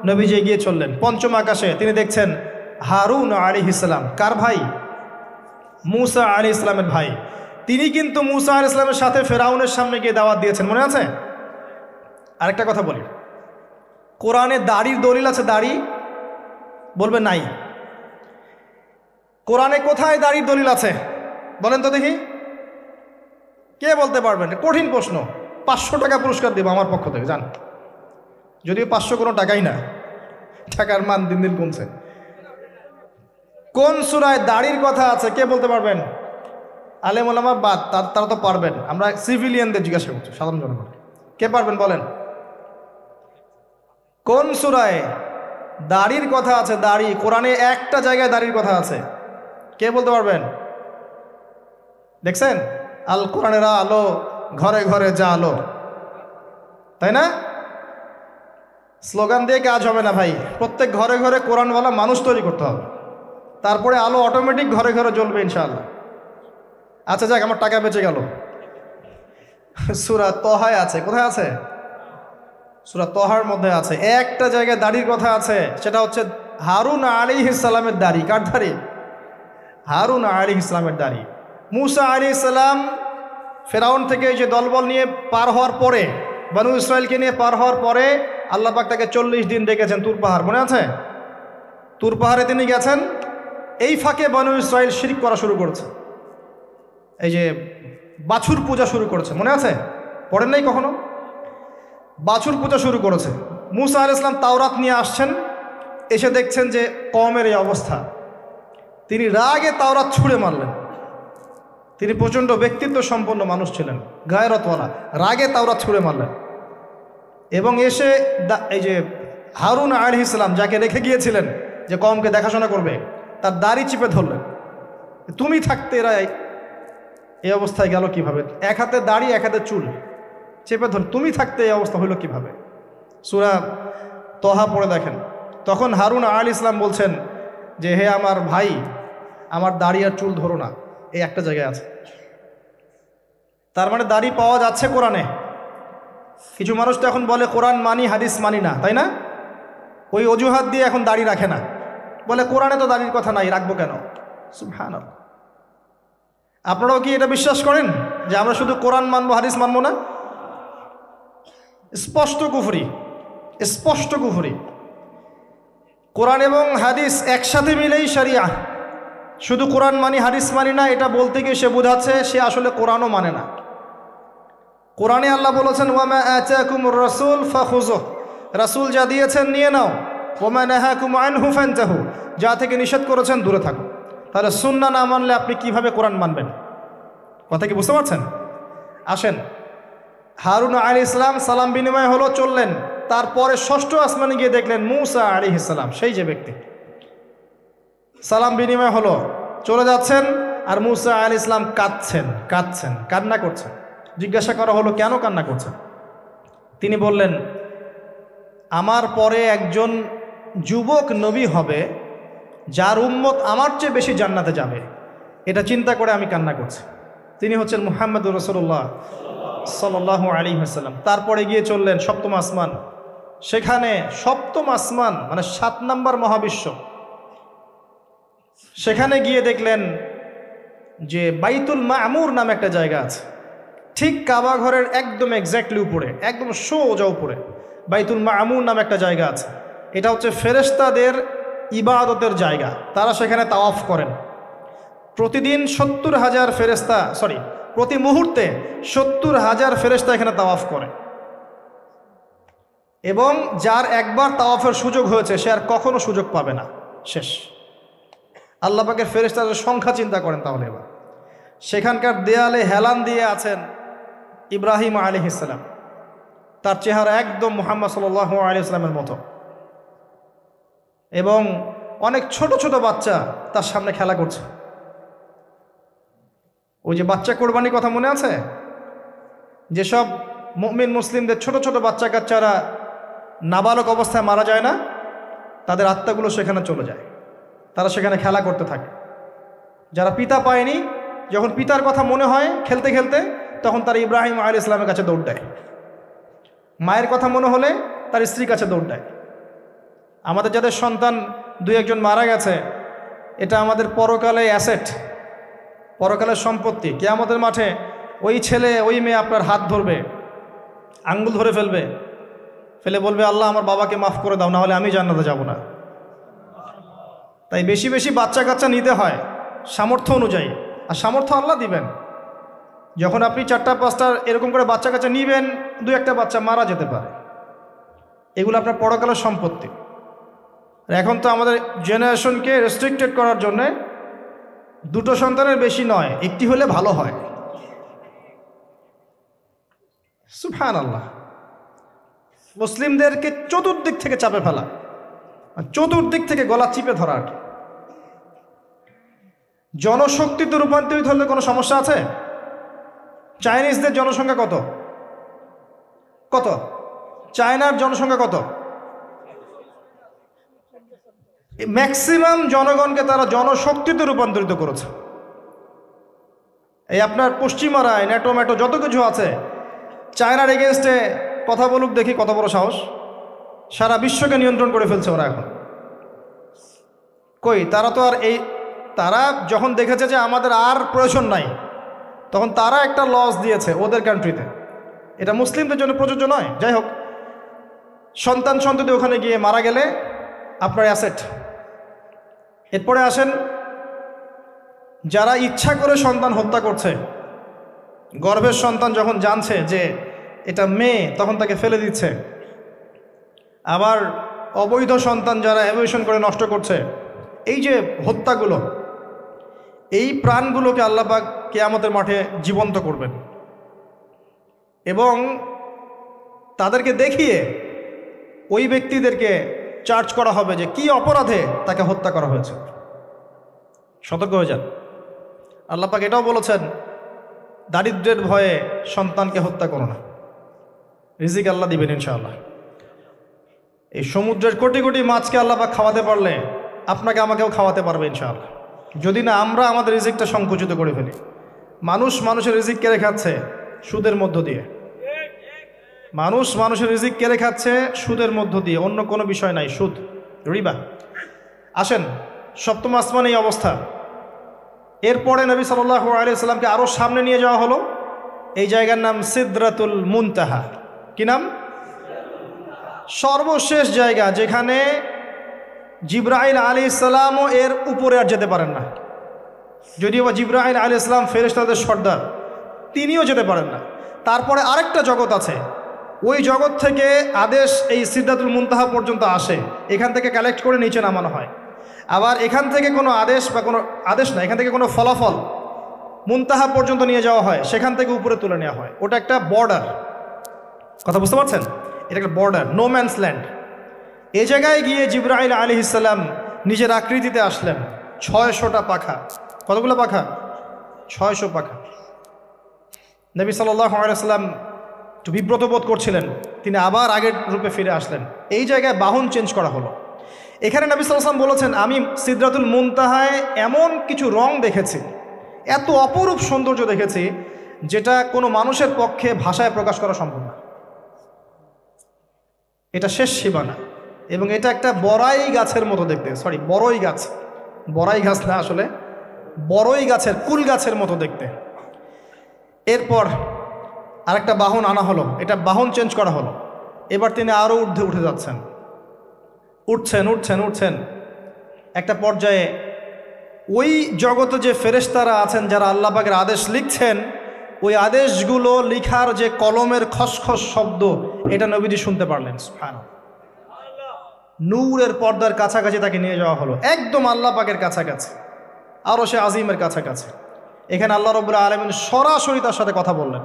নবীজি এগিয়ে চললেন। পঞ্চম আকাশে তিনি দেখছেন হারুন আলাইহিস সালাম। কার ভাই? মুসা আলাইহিস সালামের ভাই। তিনি কিন্তু মুসা আলাইহিস সালামের সাথে ফেরাউনের সামনে গিয়ে দাওয়াত দিয়েছেন, মনে আছে? আরেকটা কথা বলি, কোরআনে দাড়ির দলিল আছে? দাড়ি বলবে নাই। কোরআনে কোথায় দাড়ির দলিল আছে বলেন তো দেখি, কে বলতে পারবেন? কঠিন প্রশ্ন। 500 টাকা পুরস্কার দেব আমার পক্ষ থেকে, জান। যদিও 500 কোনো টাকাই না, টাকার মান দিন দিন কমছে। কোন সূরায় দাড়ির কথা আছে কে বলতে পারবেন? আলেম ওলামা বাদ, তারা তো পারবেন। আমরা সিভিলিয়ানদের জিজ্ঞাসা করছি, সাধারণ জনগণ। কে পারবেন বলেন? কোন সূরায় দাড়ির কথা আছে? দাড়ি কোরআনে একটা জায়গায় দাড়ির কথা আছে, কে বলতে পারবেন? দেখছেন আল কোরআনের আলো ঘরে ঘরে যা আলো, তাই না? স্লোগান দিয়ে কাজ হবে না ভাই, প্রত্যেক ঘরে ঘরে কোরআনওয়ালা মানুষ তৈরি করতে হবে, তারপরে আলো অটোমেটিক ঘরে ঘরে জ্বলবে ইনশাআল্লাহ। আচ্ছা যাক, আমার টাকা বেঁচে গেল। সূরা তহায় আছে। কোথায় আছে? সূরা তহার মধ্যে আছে, একটা জায়গায় দাড়ির কথা আছে, সেটা হচ্ছে হারুন আলাইহিস সালামের দাড়ি। কার দাড়ি? হারুন আলাইহিস সালামের দাড়ি। মুসা আলাইহিস সালাম ফেরাউন থেকে এই যে দলবল নিয়ে পার হওয়ার পরে, বনু ইসরায়েলকে নিয়ে পার হওয়ার পরে আল্লাহ পাক তাকে 40 দিন ডেকেছেন তুর পাহাড়, মনে আছে? তুর পাহাড়ে তিনি গেছেন। এই ফাঁকে বনু ইসরায়েল শিরক করা শুরু করেছে, এই যে বাছুর পূজা শুরু করেছে, মনে আছে? পড়েন নাই কখনো? বাছুর পূজা শুরু করেছে। মুসা আলাইহিস সালাম তাওরাত নিয়ে আসছেন, এসে দেখছেন যে কওমের এই অবস্থা, তিনি রাগে তাওরাত ছুঁড়ে মারলেন। তিনি প্রচণ্ড ব্যক্তিত্ব সম্পন্ন মানুষ ছিলেন, গায়রতওয়ালা, রাগে তাওরাত ছুঁড়ে মারলেন। এবং এসে এই যে হারুন আলাইহিস সালাম যাকে রেখে গিয়েছিলেন যে কওমকে দেখাশোনা করবে, তার দাড়ি চিপে ধরলেন। তুমি থাকতে এরা এই অবস্থায় গেল কিভাবে? এক হাতে দাড়ি, এক হাতে চুল, চেপে ধর, তুমি থাকতে এই অবস্থা হইল কিভাবে? সূরা তহা পড়ে দেখেন। তখন হারুন আলাইহিস সালাম বলছেন যে হে আমার ভাই, আমার দাড়ি আর চুল ধরো না, এই একটা জায়গায় আছে। তার মানে দাড়ি পাওয়া যাচ্ছে কোরআনে। কিছু মানুষ তো এখন বলে কোরআন মানি হাদিস মানি না, তাই না? ওই অজুহাত দিয়ে এখন দাড়ি রাখে না, বলে কোরআনে তো দাড়ির কথা নাই, রাখবো কেন? সুবহানাল্লাহ। আপনারাও কি এটা বিশ্বাস করেন যে আমরা শুধু কোরআন মানবো, হাদিস মানবো না? স্পষ্ট কুফরি, স্পষ্ট কুফরি। কোরআন এবং হাদিস একসাথে মিলেই শরিয়া। শুধু কোরআন মানি হাদিস মানি না এটা বলতে গিয়ে সে বোঝাচ্ছে সে আসলে কোরআনও মানে না। কোরআনে আল্লাহ বলেছেন ওয়ামা আতাকুমুর রাসূল ফাখুযুহ, রাসূল যা দিয়েছেন নিয়ে নাও। ওয়ামা নাহাকুম আনহু ফান্তাহু, যা থেকে নিষেধ করেছেন দূরে থাকো। তাহলে সুন্নাহ না মানলে আপনি কিভাবে কোরআন মানবেন? কথা কি বুঝতে পারছেন? আসেন, হারুন আলাইহিস সালাম সালাম বিনিময় হলো, চললেন। তারপরে ষষ্ঠ আসমানে গিয়ে দেখলেন মুসা আলাইহিস সালাম, সেই যে ব্যক্তি। সালাম বিনিময় হলো, চলে যাচ্ছেন, আর মুসা আলাইহিস সালাম কাঁদছেন, কান্না করছেন। জিজ্ঞাসা করা হলো কেন কান্না করছেন? তিনি বললেন আমার পরে একজন যুবক নবী হবে যার উম্মত আমার চেয়ে বেশি জান্নাতে যাবে, এটা চিন্তা করে আমি কান্না করছি। তিনি হচ্ছেন মুহাম্মদুর রাসূলুল্লাহ সাল্লাল্লাহু আলাইহি ওয়াসাল্লাম। তারপরে গিয়ে চললেন সপ্তম আসমান। সেখানে সপ্তম আসমান মানে 7 নম্বর মহাবিশ্ব, সেখানে গিয়ে দেখলেন যে বাইতুল মামুর নামে একটা জায়গা আছে, ঠিক কাবা ঘরের একদম এক্স্যাক্টলি উপরে, একদম সোজা উপরে বাইতুল মামুর নামে একটা জায়গা আছে। এটা হচ্ছে ফেরেশতাদের ইবাদতের জায়গা, তারা সেখানে তাওয়াফ করেন। প্রতিদিন 70,000 ফেরেশতা, প্রতি মুহূর্তে 70,000 ফেরেশতা এখানে তাওয়াফ করে। এবং যার একবার তাওয়াফের সুযোগ হয়েছে সে আর কখনো সুযোগ পাবে না, শেষ। আল্লাহ পাকের ফেরেশতাদের সংখ্যা চিন্তা করেন তাহলে। এবার সেখানকার দেয়ালে হেলান দিয়ে আছেন ইব্রাহিম আলাইহিস সালাম, তার চেহারা একদম মুহাম্মদ সাল্লাল্লাহু আলাইহি ওয়াসাল্লামের মতো, এবং অনেক ছোট ছোট বাচ্চা তার সামনে খেলা করছে। ওই যে বাচ্চা কোরবানির কথা মনে আছে, যেসব মুমিন মুসলিমদের ছোট ছোট বাচ্চা কাচ্চারা নাবালক অবস্থায় মারা যায় না, তাদের আত্মাগুলো সেখানে চলে যায়, তারা সেখানে খেলা করতে থাকে। যারা পিতা পায়নি, যখন পিতার কথা মনে হয় খেলতে খেলতে, তখন তারা ইব্রাহিম আলাইহিস সালামের কাছে দৌড় দেয়। মায়ের কথা মনে হলে তার স্ত্রীর কাছে দৌড় দেয়। আমাদের যাদের সন্তান 2-1 মারা গেছে, এটা আমাদের পরকালে অ্যাসেট, পরকালের সম্পত্তি। কিয়ামতের মাঠে ওই ছেলে ওই মেয়ে আপনার হাত ধরবে, আঙ্গুল ধরে ফেলবে, ফেলে বলবে, আল্লাহ আমার বাবাকে মাফ করে দাও, না হলে আমি জান্নাতে যাব না। তাই বেশি বেশি বাচ্চা কাচ্চা নিতে হয় সামর্থ্য অনুযায়ী, আর সামর্থ্য আল্লাহ দিবেন। যখন আপনি 4টা-5টা এরকম করে বাচ্চা কাচ্চা নিবেন, 2-1টা বাচ্চা মারা যেতে পারে, এগুলো আপনার পরকালের সম্পত্তি। এখন তো আমাদের জেনারেশনকে রেস্ট্রিক্টেড করার জন্যে 2টো সন্তানের বেশি নয়, 1টি হলে ভালো হয়। সুবহানাল্লাহ। মুসলিমদেরকে চতুর্দিক থেকে চাপে ফেলা, চতুর্দিক থেকে গলা চিপে ধরা। আর কি জনশক্তিতে রূপান্তরিত হলে কোনো সমস্যা আছে? চাইনিজদের জনসংখ্যা কত? কত? চায়নার জনসংখ্যা কত? ম্যাক্সিমাম জনগণকে তারা জনশক্তিতে রূপান্তরিত করেছে। এই আপনার পশ্চিমারায় ন্যাটো ম্যাটো যত কিছু আছে, চায়নার এগেনস্টে কথা বলুক দেখি কত বড় সাহস। সারা বিশ্বকে নিয়ন্ত্রণ করে ফেলছে ওরা এখন। কই, তারা তো আর তারা যখন দেখেছে যে আমাদের আর প্রয়োজন নাই, তখন তারা একটা লস দিয়েছে ওদের কান্ট্রিতে। এটা মুসলিমদের জন্য প্রযোজ্য নয়। যাই হোক, সন্তান সন্ততি ওখানে গিয়ে মারা গেলে আপনার অ্যাসেট। এরপরে আসেন, যারা ইচ্ছা করে সন্তান হত্যা করছে, গর্ভের সন্তান যখন জানছে যে এটা মেয়ে, তখন তাকে ফেলে দিচ্ছে। আবার অবৈধ সন্তান যারা অ্যাবর্শন করে নষ্ট করছে, এই যে হত্যাগুলো, এই প্রাণগুলোকে আল্লাহ পাক কিয়ামতের মাঠে জীবন্ত করবেন, এবং তাদেরকে দেখিয়ে ওই ব্যক্তিদেরকে চার্জ করা হবে যে কি অপরাধে তাকে হত্যা করা হয়েছে। সতর্ক হয়ে যান। আল্লাহ পাক এটাও বলেছেন, দারিদ্র্যের ভয়ে সন্তানকে হত্যা করো না, রিজিক আল্লাহ দিবেন ইনশাআল্লাহ। এই সমুদ্রের কোটি কোটি মাছকে আল্লাহ পাক খাওয়াতে পারলে আপনাকে আমাকেও খাওয়াতে পারবে ইনশাআল্লাহ, যদি না আমরা আমাদের রিজিকটা সংকুচিত করে ফেলি। মানুষের রিজিক কেড়ে খাচ্ছে সুদের মধ্য দিয়ে। মানুষের রিজিক কেড়ে খাচ্ছে সুদের মধ্য দিয়ে, অন্য কোনো বিষয় নাই, সুদ, রিবা। আসেন, সপ্তম আসমানে এই অবস্থা। এরপরে নবী সাল্লাল্লাহু আলাইহি ওয়াসাল্লামকে আরও সামনে নিয়ে যাওয়া হলো। এই জায়গার নাম সিদরাতুল মুনতাহা। কি নাম? সর্বশেষ জায়গা, যেখানে জিবরাইল আলাইহিস সালামও এর উপরে আর যেতে পারেন না। যদিও বা জিবরাইল আলাইহিস সালাম ফেরেশতাদের সর্দার, তিনিও যেতে পারেন না। তারপরে আরেকটা জগৎ আছে, ওই জগৎ থেকে আদেশ এই সিদরাতুল মুনতাহা পর্যন্ত আসে, এখান থেকে কালেক্ট করে নিচে নামানো হয়। আবার এখান থেকে কোনো আদেশ বা কোনো আদেশ না, এখান থেকে কোনো ফলাফল মুনতাহা পর্যন্ত নিয়ে যাওয়া হয়, সেখান থেকে উপরে তুলে নেওয়া হয়। ওটা একটা বর্ডার, কথা বুঝতে পারছেন? এটা একটা বর্ডার, নো ম্যানস ল্যান্ড। এ জায়গায় গিয়ে জিবরাইল আলাইহিস সালাম নিজের আকৃতিতে আসলেন। 600টা পাখা। কতগুলো পাখা? 600 পাখা। নবী সাল্লাল্লাহু আলাইহি ওয়াসাল্লাম একটু বিব্রত বোধ করছিলেন, তিনি আবার আগের রূপে ফিরে আসলেন। এই জায়গায় বাহন চেঞ্জ করা হলো। এখানে নবী সাল্লাল্লাহু আলাইহি ওয়াসাল্লাম বলেছেন, আমি সিদরাতুল মুনতাহায় এমন কিছু রং দেখেছি, এত অপরূপ সৌন্দর্য দেখেছি, যেটা কোনো মানুষের পক্ষে ভাষায় প্রকাশ করা সম্ভব না। এটা শেষ সীমানা, এবং এটা একটা বড়াই গাছের মতো দেখতে, বড়ই গাছ, বড়াই গাছ না, আসলে বড়ই গাছের কুল গাছের মতো দেখতে। এরপর আরেকটা বাহন আনা হলো, এটা বাহন চেঞ্জ করা হলো। এবার তিনি আরও ঊর্ধ্বে উঠে যাচ্ছেন, উঠছেন উঠছেন উঠছেন। একটা পর্যায়ে ওই জগতে যে ফেরেশতারা আছেন যারা আল্লাহ পাকের আদেশ লিখছেন, ওই আদেশগুলো লিখার যে কলমের খসখস শব্দ, এটা নবীজি শুনতে পারলেন। সুবহানাল্লাহ। নূরের পর্দার কাছাকাছি তাকে নিয়ে যাওয়া হলো, একদম আল্লাহ পাকের কাছাকাছি, আরও সে আজিমের কাছাকাছি। এখানে আল্লাহ রাব্বুল আলামিন সরাসরি তার সাথে কথা বললেন,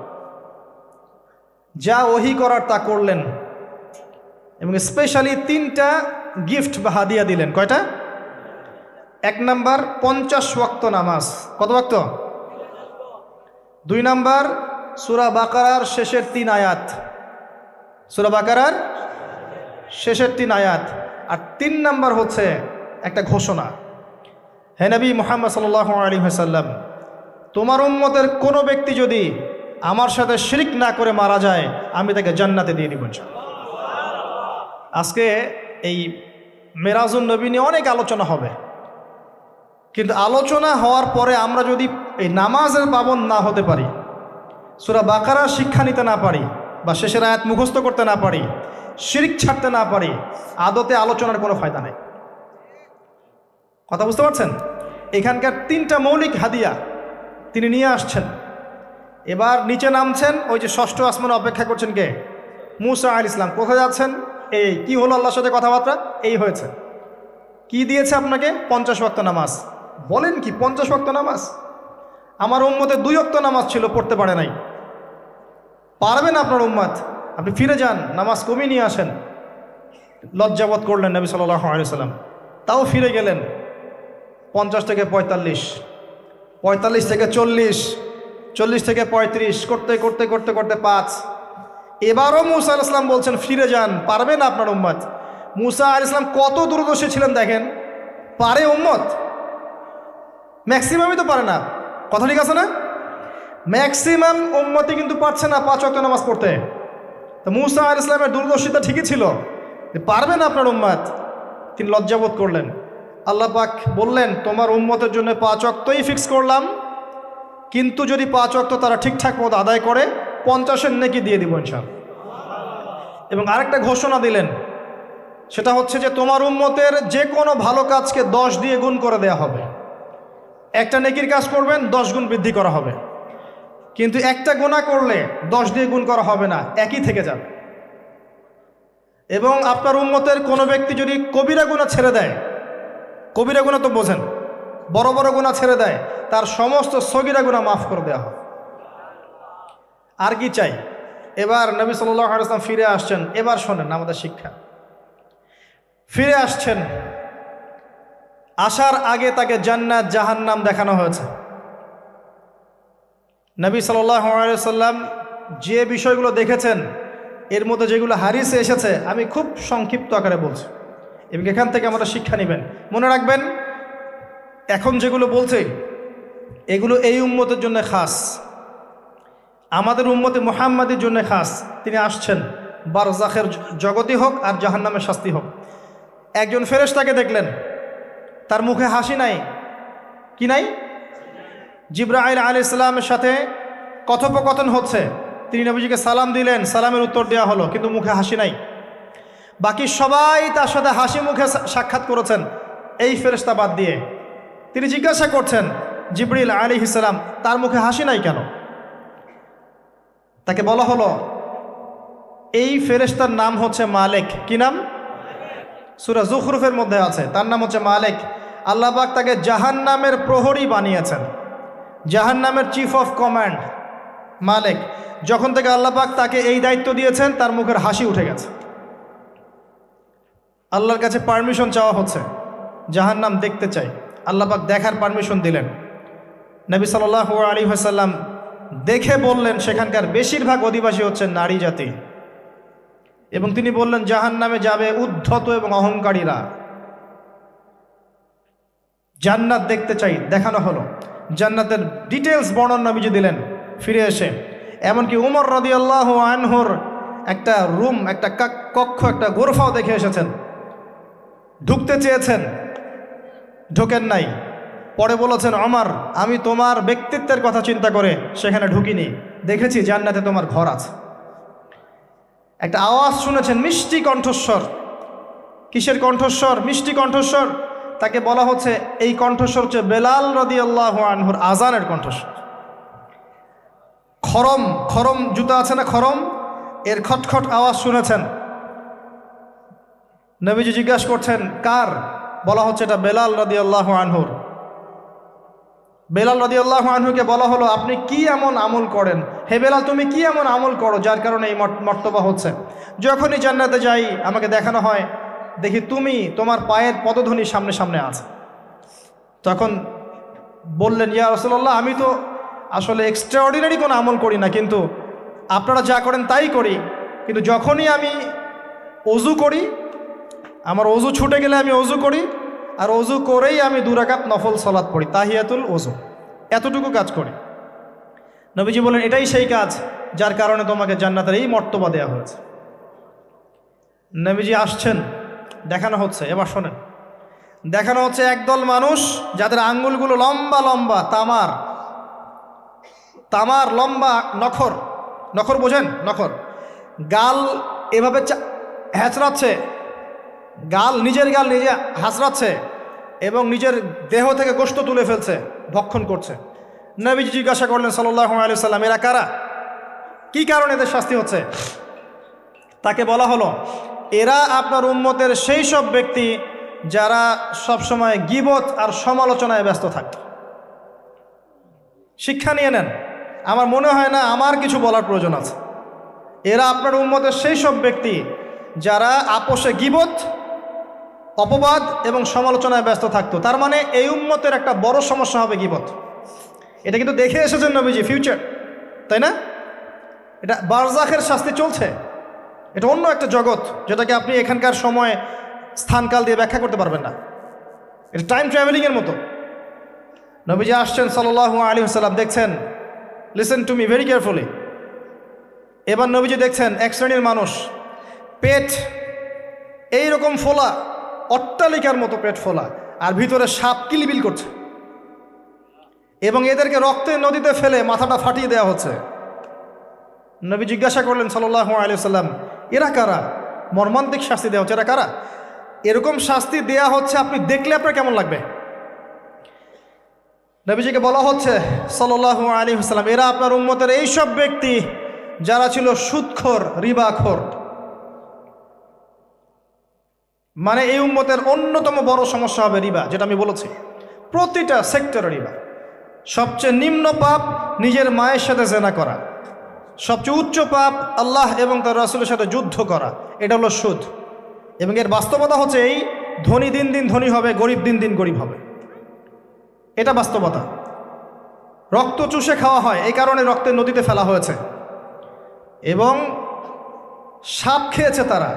যা ওহী করার তা করলেন, এবং স্পেশালি 3টা গিফট বা হাদিয়া দিলেন। কয়টা? 1 নাম্বার 50 ওয়াক্ত নামাজ। কত ওয়াক্ত? 2 নাম্বার সূরা বাকারার শেষের 3 আয়াত, সূরা বাকারার শেষের 3 আয়াত। আর 3 নাম্বার হচ্ছে একটা ঘোষণা, হে নবী মুহাম্মদ সাল্লাল্লাহু আলাইহি ওয়াসাল্লাম, তোমার উম্মতের কোনো ব্যক্তি যদি আমার সাথে শিরক না করে মারা যায়, আমি তাকে জান্নাতে দিয়ে দিব ইনশাআল্লাহ। আজকে এই মেরাজুন নবী নিয়ে অনেক আলোচনা হবে, কিন্তু আলোচনা হওয়ার পরে আমরা যদি এই নামাজের পাবন্দ না হতে পারি, সূরা বাকারার শিক্ষা নিতে না পারি, বা শেষের আয়াত মুখস্থ করতে না পারি, শিরক ছাড়তে না পারি, আদতে আলোচনার কোনো ফায়দা নেই। কথা বুঝতে পারছেন? এখানকার 3টা মৌলিক হাদিয়া তিনি নিয়ে আসছেন। এবার নিচে নামছেন, ওই যে 6ষ্ঠ আসমানে অপেক্ষা করছেন কে? মুসা আলাইহিস সালাম। কোথায় যাচ্ছেন? এই কি হলো আল্লাহর সাথে কথাবার্তা? এই হয়েছে। কি দিয়েছে আপনাকে? 50 ওয়াক্ত নামাজ। বলেন কি 50 ওয়াক্ত নামাজ? আমার উম্মতে 2 ওয়াক্ত নামাজ ছিল, পড়তে পারে নাই। পারবেন আপনার উম্মত? আপনি ফিরে যান, নামাজ কমিয়ে নিয়ে আসেন। লজ্জাবোধ করলেন নবী সাল্লাল্লাহু আলাইহি ওয়াসাল্লাম, তাও ফিরে গেলেন। 50 থেকে 45, 45 থেকে 40, 40 থেকে 35, করতে করতে করতে করতে 5। এবারও মুসা আলাইহিস সালাম বলছেন ফিরে যান, পারবেন আপনার উম্মত? মুসা আলাইহিস সালাম কত দূরদর্শী ছিলেন দেখেন। পারে উম্মত? ম্যাক্সিমামই তো পারে না। কথা ঠিক আছে না? ম্যাক্সিমাম উম্মতই কিন্তু পারছে না 5 ওয়াক্ত নামাজ পড়তে। তো মুসা আলাইহিস সালামের দূরদর্শিতা ঠিকই ছিল, পারবেন আপনার উম্মত? তিনি লজ্জাবোধ করলেন। আল্লাহ পাক বললেন, তোমার উম্মতের জন্য 5 ওয়াক্তই ফিক্স করলাম, কিন্তু যদি 5 ওয়াক্ত তারা ঠিকঠাক মতো আদায় করে 50-এর নেকি দিয়ে দিব ইনশাআল্লাহ। এবং আরেকটা ঘোষণা দিলেন, সেটা হচ্ছে যে তোমার উম্মতের যে কোনো ভালো কাজকে 10 দিয়ে গুণ করে দেয়া হবে। একটা নেকির কাজ করবেন, 10 গুণ বৃদ্ধি করা হবে, কিন্তু একটা গুনাহ করলে 10 দিয়ে গুণ করা হবে না, একই থেকে যাবে। এবং আপনার উম্মতের কোনো ব্যক্তি যদি কবিরা গুনাহ ছেড়ে দেয়, কবিরা গুনাহ তো বোঝেন, বড় বড় গুনাহ ছেড়ে দেয়, তার সমস্ত সগীরা গুনাহ মাফ করে দেওয়া হবে। আর কি চাই? এবার নবী সাল্লাল্লাহু আলাইহি ওয়াসাল্লাম ফিরে আসছেন। এবার শোনেন আমাদের শিক্ষা। ফিরে আসছেন, আসার আগে তাকে জান্নাত জাহান্নাম দেখানো হয়েছে। নবী সাল্লাল্লাহু আলাইহি ওয়াসাল্লাম যে বিষয়গুলো দেখেছেন, এর মধ্যে যেগুলো হাদিসে এসেছে, আমি খুব সংক্ষিপ্ত আকারে বলছি, এবং এখান থেকে আমরা শিক্ষা নেবেন। মনে রাখবেন, এখন যেগুলো বলছে এগুলো এই উম্মতের জন্য খাস, আমাদের উম্মতে মুহাম্মাদের জন্য খাস। তিনি আসছেন, বারজাখের জগতই হোক আর জাহান্নামের শাস্তি হোক। একজন ফেরেশতাকে দেখলেন, তার মুখে হাসি নাই। কি নাই? জিবরাইল আলাইহিস সালামের সাথে কথোপকথন হচ্ছে, তিনি নবীজিকে সালাম দিলেন, সালামের উত্তর দেওয়া হলো, কিন্তু মুখে হাসি নাই। বাকি সবাই তার সাথে হাসি মুখে সাক্ষাৎ করেছেন, এই ফেরেশতা বাদ দিয়ে। তিনি জিজ্ঞাসা করছেন, জিবরিল আলাইহিস সালাম, তার মুখে হাসি নাই কেন? তাকে বলা হলো, এই ফেরেশতার নাম হচ্ছে মালিক। কি নাম? সূরা যুখরুফের মধ্যে আছে, তার নাম হচ্ছে মালিক। আল্লাহ পাক তাকে জাহান্নামের প্রহরী বানিয়েছেন, জাহান্নামের চিফ অফ কমান্ড মালিক। যখন থেকে আল্লাহ পাক তাকে এই দায়িত্ব দিয়েছেন, তার মুখের হাসি উঠে গেছে। আল্লাহর কাছে পারমিশন চাওয়া হচ্ছে, জাহান্নাম দেখতে চাই। আল্লাহ পাক দেখার পারমিশন দিলেন। নবী সাল্লাল্লাহু আলাইহি ওয়াসাল্লাম দেখে বললেন, সেখানকার বেশিরভাগ অধিবাসী হচ্ছে নারী জাতি, এবং তিনি বললেন জাহান্নামে যাবে উদ্ধত এবং অহংকারীরা। জান্নাত দেখতে চাই, দেখানো হলো। জান্নাতের ডিটেলস বর্ণনা নবীজি দিলেন ফিরে এসে। এমনকি উমর রাদিয়াল্লাহু আনহুর একটা রুম, একটা কক্ষ, একটা গোরফাও দেখে এসেছেন। ঢুকতে চেয়েছেন, ঢোকেন নাই। পরে বলেছেন ওমর, আমি তোমার ব্যক্তিত্বের কথা চিন্তা করে সেখানে ঢুকিনি, দেখেছি জান্নাতে তোমার ঘর আছে। একটা আওয়াজ শুনেছেন, মিষ্টি কণ্ঠস্বর। কিসের কণ্ঠস্বর? মিষ্টি কণ্ঠস্বর। তাকে বলা হচ্ছে এই কণ্ঠস্বর হচ্ছে বেলাল রাদিয়াল্লাহু আনহুর আজানের কণ্ঠস্বর। খরম, খরম জুতা আছে না, খরম, এর খটখট আওয়াজ শুনেছেন। নবীজি জিজ্ঞাসা করছেন কার? বলা হচ্ছে এটা বেলাল রাদিয়াল্লাহু আনহুর। বেলাল রাদিয়াল্লাহু আনহুকে বলা হলো, আপনি কি এমন আমল করেন? হে বেলাল, তুমি কি এমন আমল করো যার কারণে এই মর্তবা হচ্ছে? যখনই জান্নাতে যাই আমাকে দেখানো হয়, দেখি তুমি, তোমার পায়ের পদধ্বনি সামনে সামনে আছে। তখন বললেন, ইয়া রাসূলুল্লাহ, আমি তো আসলে এক্সট্রাঅর্ডিনারি কোনো আমল করি না, কিন্তু আপনারা যা করেন তাই করি। কিন্তু যখনই আমি অজু করি, আমার অজু ছুটে গেলে আমি অজু করি, আর অজু করেই আমি 2 রাকাত নফল সালাত পড়ি, তাহিয়াতুল অজু, এতটুকু কাজ করি। নবীজি বলেন, এটাই সেই কাজ যার কারণে তোমাকে জান্নাতের এই মর্তবা দেওয়া হয়েছে। নবীজি আসছেন, দেখানো হচ্ছে, এবার শোনেন, দেখানো হচ্ছে একদল মানুষ যাদের আঙ্গুলগুলো লম্বা লম্বা, তামার তামার লম্বা নখর, নখর বোঝেন? নখর, গাল এভাবে হ্যাঁচড়াচ্ছে, গাল, নিজের গাল নিজে হাঁচড়াচ্ছে এবং নিজের দেহ থেকে গোশত তুলে ফেলছে, ভক্ষণ করছে। নবীজি জিজ্ঞাসা করলেন সাল্লাল্লাহু আলাইহি ওয়াসাল্লাম, এরা কারা? কি কারণে এদের শাস্তি হচ্ছে? তাকে বলা হলো, এরা আপনার উম্মতের সেই সব ব্যক্তি যারা সবসময় গীবত আর সমালোচনায় ব্যস্ত থাকে। শিক্ষা নিয়ে নেন, আমার মনে হয় না আমার কিছু বলার প্রয়োজন আছে। এরা আপনার উম্মতের সেই সব ব্যক্তি যারা আপোষে গীবত, অপবাদ এবং সমালোচনায় ব্যস্ত থাকতো। তার মানে এই উম্মতের একটা বড় সমস্যা হবে গীবত। এটা কিন্তু দেখে এসেছেন নবীজি, ফিউচার, তাই না? এটা বারজাখের শাস্তি চলছে, এটা অন্য একটা জগৎ যেটাকে আপনি এখানকার সময় স্থানকাল দিয়ে ব্যাখ্যা করতে পারবেন না। এটা টাইম ট্রাভেলিংয়ের মতো। নবীজি আসছেন সাল্লাল্লাহু আলাইহি ওয়াসাল্লাম, দেখছেন, listen to me very carefully. এবার নবীজি দেখছেন এক শ্রেণীর মানুষ, পেট এইরকম ফোলা, অট্টালিকার মতো পেট ফোলা, আর ভিতরে সাপ কিলবিল করছে, এবং এদেরকে রক্তের নদীতে ফেলে মাথাটা ফাটিয়ে দেওয়া হচ্ছে। নবী জিজ্ঞাসা করলেন সাল্লাল্লাহু আলাইহি ওয়াসাল্লাম, এরা কারা? মর্মান্তিক শাস্তি দেওয়া হচ্ছে, এরা কারা? এরকম শাস্তি দেয়া হচ্ছে, আপনি দেখলে আপনার কেমন লাগবে? নবীজিকে বলা হচ্ছে সাল্লাল্লাহু আলাইহি ওয়াসাল্লাম, এরা আপনার উম্মতের এই সব ব্যক্তি যারা ছিল সুদখোর, রিবাখোর। মানে এই উম্মতের অন্যতম বড় সমস্যা হবে রিবা, যেটা আমি বলেছি, প্রতিটা সেক্টরে রিবা। সবচেয়ে নিম্ন পাপ নিজের মায়ের সাথে জেনা করা, সবচেয়ে উচ্চ পাপ আল্লাহ এবং তার রাসূলের সাথে যুদ্ধ করা, এটা হলো সুদ। এবং এর বাস্তবতা হচ্ছে এই, ধনী দিন দিন ধনী হবে, গরিব দিন দিন গরিব হবে, এটা বাস্তবতা। রক্ত চুষে খাওয়া হয়, এই কারণে রক্তের নদীতে ফেলা হয়েছে। এবং সাপ খেয়েছে তারা,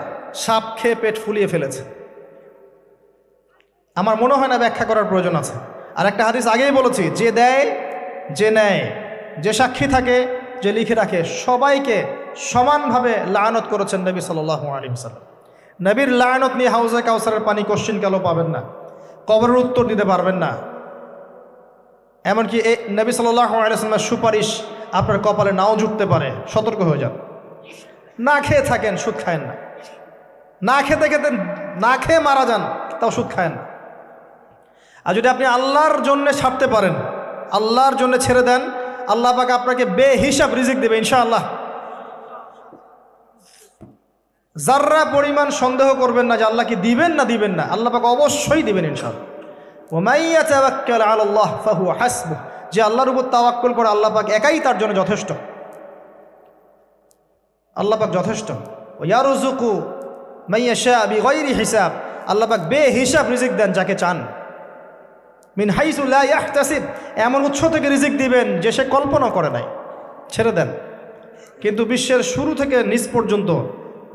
সাপ খেয়ে পেট ফুলিয়ে ফেলেছে। আমার মনে হয় না ব্যাখ্যা করার প্রয়োজন আছে। আর একটা হাদিস আগেই বলেছি, যে দেয়, যে নেয়, যে সাক্ষী থাকে, যে লিখে রাখে, সবাইকে সমানভাবে লানত করেছেন নবী সাল্লাল্লাহু আলাইহি ওয়াসাল্লাম। নবীর লানত নিয়ে হাউজে কাউসারের পানি কোশ্চিন কালো পাবেন না, কবরের উত্তর দিতে পারবেন না। এমনকি এই নবী সাল্লাল্লাহু আলাইহি ওয়াসাল্লামের সুপারিশ আপনার কপালে নাও জুটতে পারে, সতর্ক হয়ে যান। না খেয়ে থাকেন, সুদ খায়েন না। না খেতে খেতে না খেয়ে মারা যান, তাও সুদ খায়েন না। আর যদি আপনি আল্লাহর জন্য ছাড়তে পারেন, আল্লাহর জন্য ছেড়ে দেন, আল্লাহ পাক আপনাকে বেহিসাব রিজিক দেবে ইনশাআল্লাহ। যাররা পরিমাণ সন্দেহ করবেন না যে আল্লাহ কি দিবেন না দিবেন না, আল্লাহ পাক অবশ্যই দিবেন ইনশাআল্লাহ। ওয়া মান ইয়াতাওয়াক্কাল আলাল্লাহ ফাহুয়া হাসবুহ, যে আল্লাহর উপর তাওয়াক্কুল করে আল্লাহ পাক একাই তার জন্য যথেষ্ট, আল্লাহ পাক যথেষ্ট। ওয়া ইয়ারযুকু মান ইয়াশা বিগাইরি হিসাব, আল্লাহ পাক বেহিসাব রিজিক দেন যাকে চান। মিন হাইসু লা ইয়াহতাসিব, এমন উৎস থেকে রিজিক দিবেন যে সে কল্পনা করে নাই। ছেড়ে দেন। কিন্তু বিশ্বের শুরু থেকে নিচ পর্যন্ত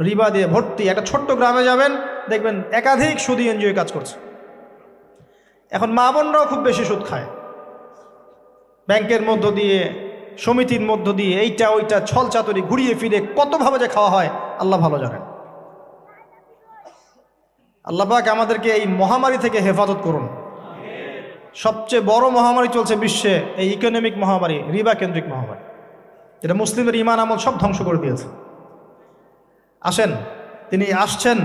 রিবা দিয়ে ভর্তি। একটা ছোট্ট গ্রামে যাবেন, দেখবেন একাধিক সুদী এনজিও কাজ করছে। এখন মা বোনরাও খুব বেশি সুদ খায়, ব্যাংকের মধ্য দিয়ে, সমিতির মধ্য দিয়ে, এইটা ওইটা ছল চাতুরি ঘুরিয়ে ফিরে কতভাবে যে খাওয়া হয় আল্লাহ ভালো জানেন। আল্লাহ পাক আমাদেরকে এই মহামারী থেকে হেফাজত করুন। সবচেয়ে বড় মহামারী চলছে বিশ্বে, এই ইকোনমিক মহামারী, রিবা কেন্দ্রিক মহামারী, যেটা মুসলিমের ইমান আমল সব ধ্বংস করে দিয়েছে। আসেন, তিনি আসছেন,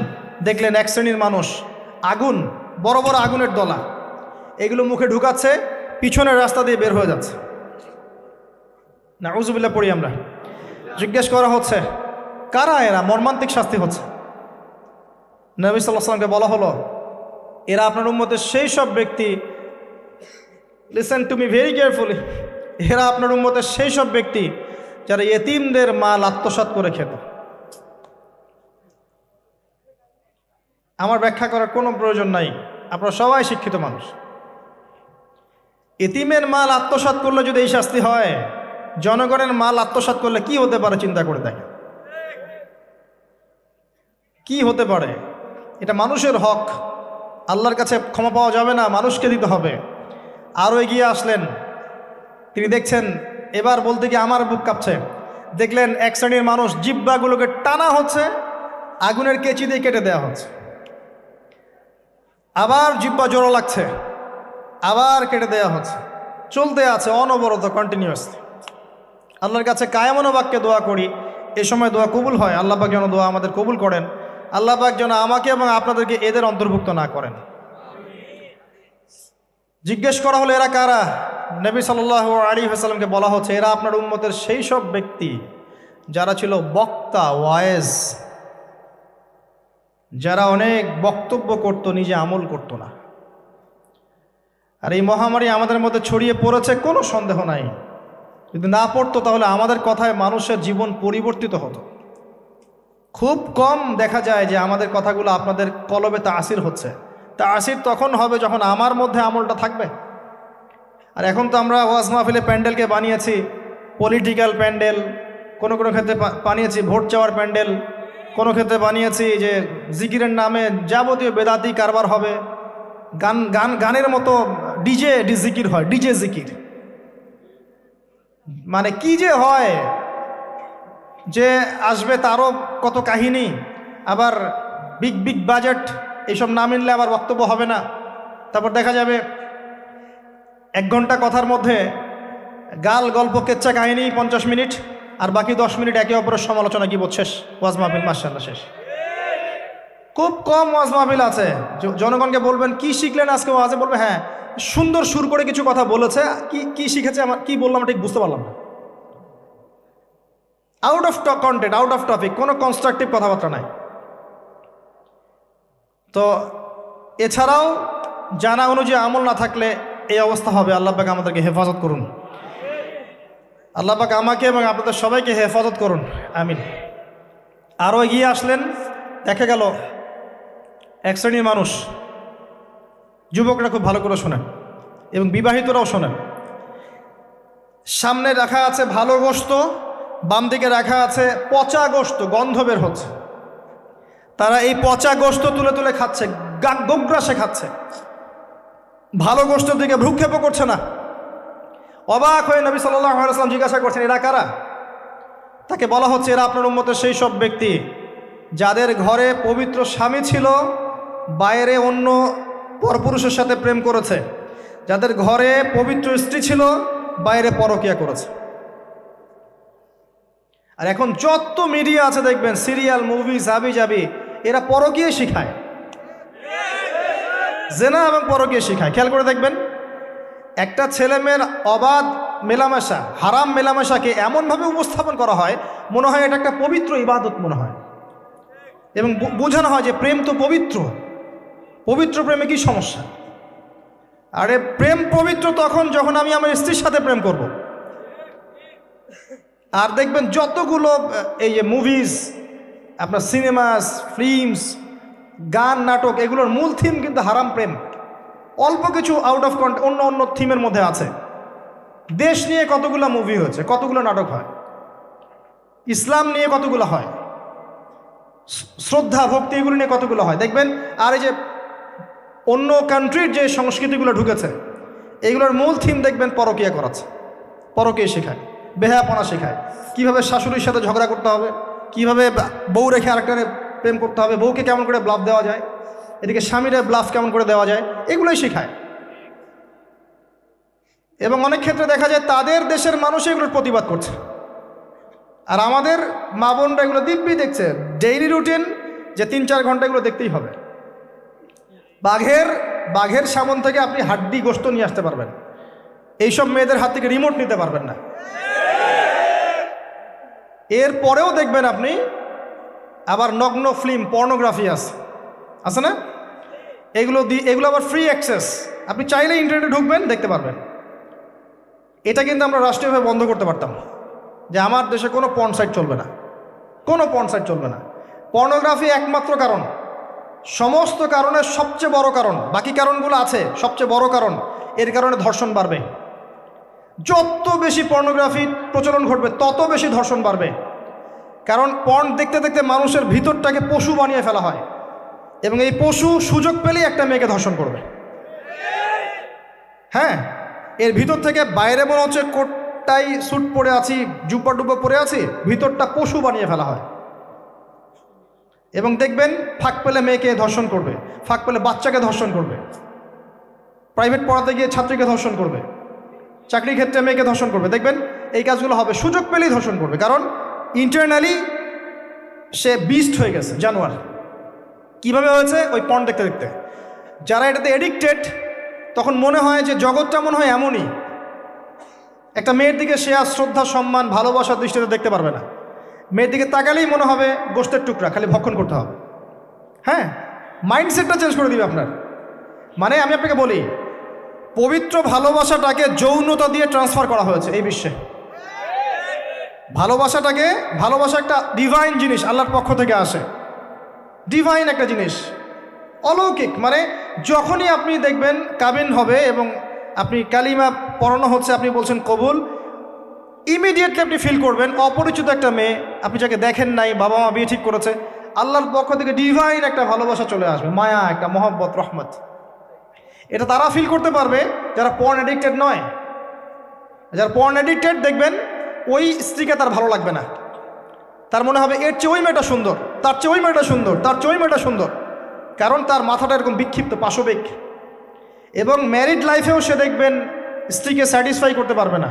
দেখলেন এক শ্রেণীর মানুষ আগুন, বড় বড় আগুনের দলা, এগুলো মুখে ঢুকাচ্ছে, পিছনের রাস্তা দিয়ে বের হয়ে যাচ্ছে। নাউযুবিল্লাহ পড়ি আমরা। জিজ্ঞেস করা হচ্ছে কারা এরা, মর্মান্তিক শাস্তি হচ্ছে। নবী সাল্লাল্লাহু আলাইহি ওয়াসাল্লামকে বলা হলো, এরা আপনার উম্মতের সেই সব ব্যক্তি, listen to me very carefully, এরা আপনার উম্মতের সেই সব ব্যক্তি যারা ইয়েতিমদের মাল আত্মসাৎ করে খেত। আমার ব্যাখ্যা করার কোনো প্রয়োজন নাই, আপনারা সবাই শিক্ষিত মানুষ। ইতিমের মাল আত্মসাৎ করলে যদি এই শাস্তি হয়, জনগণের মাল আত্মসাৎ করলে কি হতে পারে চিন্তা করে দেখেন। কি হতে পারে? এটা মানুষের হক, আল্লাহর কাছে ক্ষমা পাওয়া যাবে না, মানুষকে দিতে হবে। আরও এগিয়ে আসলেন, তিনি দেখছেন, এবার বলতে গিয়ে আমার বুক কাঁপছে। দেখলেন এক শ্রেণীর মানুষ জিহ্বাগুলোকে টানা হচ্ছে, আগুনের কেচি দিয়ে কেটে দেওয়া হচ্ছে, আবার জিহ্বা জোড়ো লাগছে, আবার কেটে দেওয়া হচ্ছে, চলতে আছে অনবরত, কন্টিনিউয়াসলি। আল্লাহর কাছে কায়ামনো বাক্যে দোয়া করি, এ সময় দোয়া কবুল হয়। আল্লাহ পাক যেন দোয়া আমাদের কবুল করেন, আল্লাহ পাক যেন আমাকে এবং আপনাদেরকে এদের অন্তর্ভুক্ত না করেন। জিজ্ঞেস করা হলো এরা কারা? নবী সাল্লাল্লাহু আলাইহি ওয়াসাল্লামকে বলা হচ্ছে, এরা আপনার উম্মতের সেই সব ব্যক্তি যারা ছিল বক্তা, ওয়ায়েজ, যারা অনেক বক্তব্য করত, নিজে আমল করত না। আর এই মহামারী আমাদের মধ্যে ছড়িয়ে পড়েছে, কোনো সন্দেহ নাই। যদি না পড়তো তাহলে আমাদের কথায় মানুষের জীবন পরিবর্তিত হতো। খুব কম দেখা যায় যে আমাদের কথাগুলো আপনাদের কলবে তাসির হচ্ছে। তাসির তখন হবে যখন আমার মধ্যে আমলটা থাকবে। আর এখন তো আমরা ওয়াজ মাহফিলে প্যান্ডেলকে বানিয়েছি পলিটিক্যাল প্যান্ডেল, কোনো কোনো ক্ষেত্রে বানিয়েছি ভোট চাওয়ার প্যান্ডেল, কোনো ক্ষেত্রে বানিয়েছি যে জিকিরের নামে যাবতীয় বেদাতি কারবার হবে, গানের মতো ডিজে জিকির হয়, ডিজে জিকির। মানে কি যে হয়, যে আসবে তারও কত কাহিনী, আবার বিগ বিগ বাজেট, এইসব না মিললে আবার বক্তব্য হবে না। তারপর দেখা যাবে 1 ঘন্টা কথার মধ্যে গাল গল্প কেচ্চা কাহিনী 50 মিনিট, আর বাকি 10 মিনিট একে অপরের সমালোচনা, কি শেষ, ওয়াজ মাহফিল মাশাআল্লাহ শেষ। খুব কম ওয়াজ মাহফিল আছে জনগণকে বলবেন কি শিখলেন আজকে ওয়াজে, বলবে হ্যাঁ সুন্দর সুর করে কিছু কথা বলেছে, কি শিখেছে, আমার কি বললাম ঠিক বুঝতে পারলাম না। Out of content, out of topic, কোনো কনস্ট্রাকটিভ কথাবার্তা নাই। তো এছাড়াও জানা অনুযায়ী আমল না থাকলে এই অবস্থা হবে। আল্লাহ পাক আমাদেরকে হেফাজত করুন, আল্লাহ পাক আমাকে এবং আপনাদের সবাইকে হেফাজত করুন, আমিন। আরও এগিয়ে আসলেন, দেখা গেল এক শ্রেণীর মানুষ, যুবকরা খুব ভালো করে শোনেন এবং বিবাহিতরাও শোনেন, সামনে রাখা আছে ভালো গোশত, বাম দিকে রাখা আছে পচা গোশত, গন্ধ বের হচ্ছে। তারা এই পচা গোশত তুলে তুলে খাচ্ছে, গোগ্রাসে খাচ্ছে, ভালো গোশতের দিকে ভ্রুক্ষেপও করছে না। অবাক হয়ে নবী সাল্লাল্লাহু আলাইহি ওয়াসাল্লাম জিজ্ঞাসা করছেন, এরা কারা? তাকে বলা হচ্ছে, এরা আপনার উম্মতের সেই সব ব্যক্তি যাদের ঘরে পবিত্র স্বামী ছিল, বাইরে অন্য পরপুরুষের সাথে প্রেম করেছে, যাদের ঘরে পবিত্র স্ত্রী ছিল, বাইরে পরকিয়া করেছে। আর এখন যত মিডিয়া আছে দেখবেন, সিরিয়াল, মুভি, জাবি জাবি, এরা পরকিয়া শিখায়, জেনা এবং পরকিয়া শিখায়। খেয়াল করে দেখবেন, একটা ছেলে মেয়ের অবাধ মেলামেশা, হারাম মেলামেশাকে এমনভাবে উপস্থাপন করা হয়, মনে হয় এটা একটা পবিত্র ইবাদত মনে হয়, এবং বোঝানো হয় যে প্রেম তো পবিত্র, পবিত্র প্রেমে কি সমস্যা? আরে প্রেম পবিত্র তখন যখন আমি আমার স্ত্রীর সাথে প্রেম করব। আর দেখবেন যতগুলো এই যে মুভিজ, আপনার সিনেমাস, ফিল্মস, গান, নাটক, এগুলোর মূল থিম কিন্তু হারাম প্রেম। অল্প কিছু আউট অফ অন্য অন্য থিমের মধ্যে আছে। দেশ নিয়ে কতগুলো মুভি হয়েছে, কতগুলো নাটক হয়, ইসলাম নিয়ে কতগুলো হয়, শ্রদ্ধা ভক্তি এগুলো নিয়ে কতগুলো হয় দেখবেন। আর এই যে অন্য কান্ট্রির যে সংস্কৃতিগুলো ঢুকেছে, এইগুলোর মূল থিম দেখবেন পরকীয়া করাচ্ছে, পরকীয়া শেখায়, বেহায়াপনা শেখায়, কীভাবে শাশুড়ির সাথে ঝগড়া করতে হবে, কীভাবে বউ রেখে আরেকটা প্রেম করতে হবে, বউকে কেমন করে ব্লাফ দেওয়া যায়, এদিকে স্বামীরা ব্লাফ কেমন করে দেওয়া যায়, এগুলোই শেখায়। এবং অনেক ক্ষেত্রে দেখা যায় তাদের দেশের মানুষ এগুলোর প্রতিবাদ করছে, আর আমাদের মা বোনরা এগুলো দিব্যি দেখছে, ডেইলি রুটিন, যে 3-4 ঘন্টা এগুলো দেখতেই হবে। বাঘের সামন থেকে আপনি হাড্ডি গোশত নিয়ে আসতে পারবেন, এইসব মেয়েদের হাত থেকে রিমোট নিতে পারবেন না। এরপরেও দেখবেন আপনি আবার নগ্ন ফিল্ম, পর্নোগ্রাফি আছে না, এগুলো আবার ফ্রি অ্যাক্সেস, আপনি চাইলে ইন্টারনেটে ঢুকবেন, দেখতে পারবেন। এটা কিন্তু আমরা রাষ্ট্রীয়ভাবে বন্ধ করতে পারতাম, যে আমার দেশে কোনো পর্ন সাইট চলবে না, কোনো পর্ন সাইট চলবে না। পর্নোগ্রাফি একমাত্র কারণ, সমস্ত কারণের সবচেয়ে বড় কারণ, বাকি কারণগুলো আছে, সবচেয়ে বড় কারণ, এর কারণে ধর্ষণ বাড়বে। যত বেশি পর্নোগ্রাফি প্রচলন ঘটবে তত বেশি ধর্ষণ বাড়বে, কারণ পর্ন দেখতে দেখতে মানুষের ভিতরটাকে পশু বানিয়ে ফেলা হয়, এবং এই পশু সুযোগ পেলেই একটা মেয়েকে ধর্ষণ করবে। হ্যাঁ, এর ভিতর থেকে বাইরে মনে হচ্ছে কোটটাই স্যুট পরে আছি, জুব্বা ডুব্বা পরে আছি, ভিতরটা পশু বানিয়ে ফেলা হয়। এবং দেখবেন ফাঁক পেলে মেয়েকে ধর্ষণ করবে, ফাঁক পেলে বাচ্চাকে ধর্ষণ করবে, প্রাইভেট পড়াতে গিয়ে ছাত্রীকে ধর্ষণ করবে, চাকরির ক্ষেত্রে মেয়েকে ধর্ষণ করবে। দেখবেন এই কাজগুলো হবে, সুযোগ পেলেই ধর্ষণ করবে, কারণ ইন্টারনালি সে বিস্ট হয়ে গেছে, জানোয়ার। কিভাবে হয়েছে? ওই পর্ন দেখতে দেখতে। যারা এটাতে এডিক্টেড, তখন মনে হয় যে জগৎটা মনে হয় এমনই, একটা মেয়ের দিকে সে আর শ্রদ্ধা, সম্মান, ভালোবাসার দৃষ্টিতে দেখতে পারবে না। মেয়ের দিকে তাকালেই মনে হবে গোশতের টুকরা, খালি ভক্ষণ করতে হবে। হ্যাঁ, মাইন্ডসেটটা চেঞ্জ করে দিবে আপনার। মানে আমি আপনাকে বলি, পবিত্র ভালোবাসাটাকে যৌনতা দিয়ে ট্রান্সফার করা হয়েছে এই বিশ্বে। ভালোবাসা একটা ডিভাইন জিনিস, আল্লাহর পক্ষ থেকে আসে, ডিভাইন একটা জিনিস, অলৌকিক। মানে যখনই আপনি দেখবেন কাবিন হবে এবং আপনি কালিমা পড়ানো হচ্ছে, আপনি বলছেন কবুল, ইমিডিয়েটলি আপনি ফিল করবেন অপরিচিত একটা মেয়ে, আপনি যাকে দেখেন নাই, বাবা মা বিয়ে ঠিক করেছে, আল্লাহর পক্ষ থেকে ডিভাইন একটা ভালোবাসা চলে আসবে, মায়া, একটা মহব্বত, রহমত। এটা তারা ফিল করতে পারবে যারা পর্ন অ্যাডিক্টেড নয়। যারা পর্ন অ্যাডিক্টেড, দেখবেন ওই স্ত্রীকে তার ভালো লাগবে না, তার মনে হবে এর চেয়ে ওই মেয়েটা সুন্দর, তার চেয়ে ওই মেয়েটা সুন্দর, তার চেয়ে ওই মেয়েটা সুন্দর, কারণ তার মাথাটা এরকম বিক্ষিপ্ত, পাশবিক। এবং ম্যারিড লাইফেও সে দেখবেন স্ত্রীকে স্যাটিসফাই করতে পারবে না,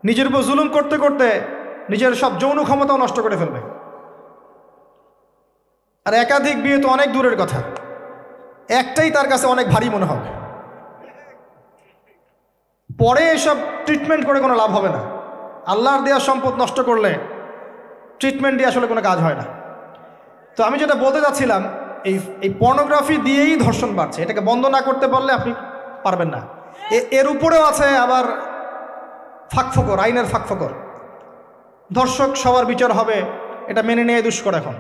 নিজের উপর জুলুম করতে করতে নিজের সব যৌন ক্ষমতাও নষ্ট করে ফেলবে। আর একাধিক বিয়ে তো অনেক দূরের কথা, একটাই তার কাছে অনেক ভারী মনে হবে। পরে এসব ট্রিটমেন্ট করে কোনো লাভ হবে না। আল্লাহর দেওয়া সম্পদ নষ্ট করলে ট্রিটমেন্ট দিয়ে আসলে কোনো কাজ হয় না। তো আমি যেটা বলতে চাচ্ছিলাম, এই পর্নোগ্রাফি দিয়েই ধর্ষণ বাড়ছে, এটাকে বন্ধ না করতে পারলে আপনি পারবেন না। এর উপরেও আছে আবার ফাঁকফোকর, আইনের ফাঁকফোকর। ধর্ষক সবার বিচার হবে, এটা মেনে নিয়ে দুষ্কর। এখন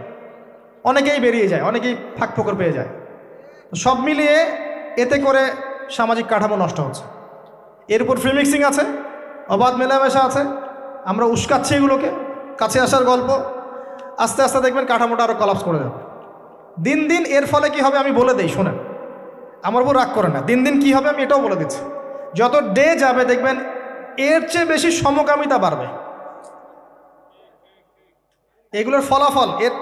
অনেকেই বেরিয়ে যায়, অনেকেই ফাঁকফোকর পেয়ে যায়। সব মিলিয়ে এতে করে সামাজিক কাঠামো নষ্ট হচ্ছে। এর উপর ফ্রি মিক্সিং আছে, অবাধ মেলামেশা আছে, আমরা উস্কাচ্ছি এগুলোকে, কাছে আসার গল্প, আস্তে আস্তে দেখবেন কাঠামোটা আরও কলাপস করে যাবে দিন দিন। এর ফলে কি হবে আমি বলে দিই, শোনেন, আমার উপর রাগ করে না, দিন দিন কি হবে আমি এটাও বলে দিচ্ছি। যত ডে যাবে দেখবেন এর চেয়ে বেশি সমকামিতা বাড়বে। এগুলোর ফলাফল, এর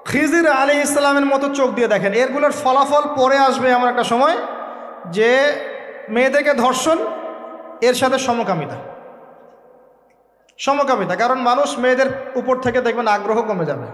খিজির আলাইহিস সালামের মতো চোখ দিয়ে দেখেন, এরগুলোর ফলাফল পরে আসবে এমন একটা সময় যে মেয়েদেরকে ধর্ষণ, এর সাথে সমকামিতা। কারণ মানুষ মেয়েদের উপর থেকে দেখবেন আগ্রহ কমে যাবে।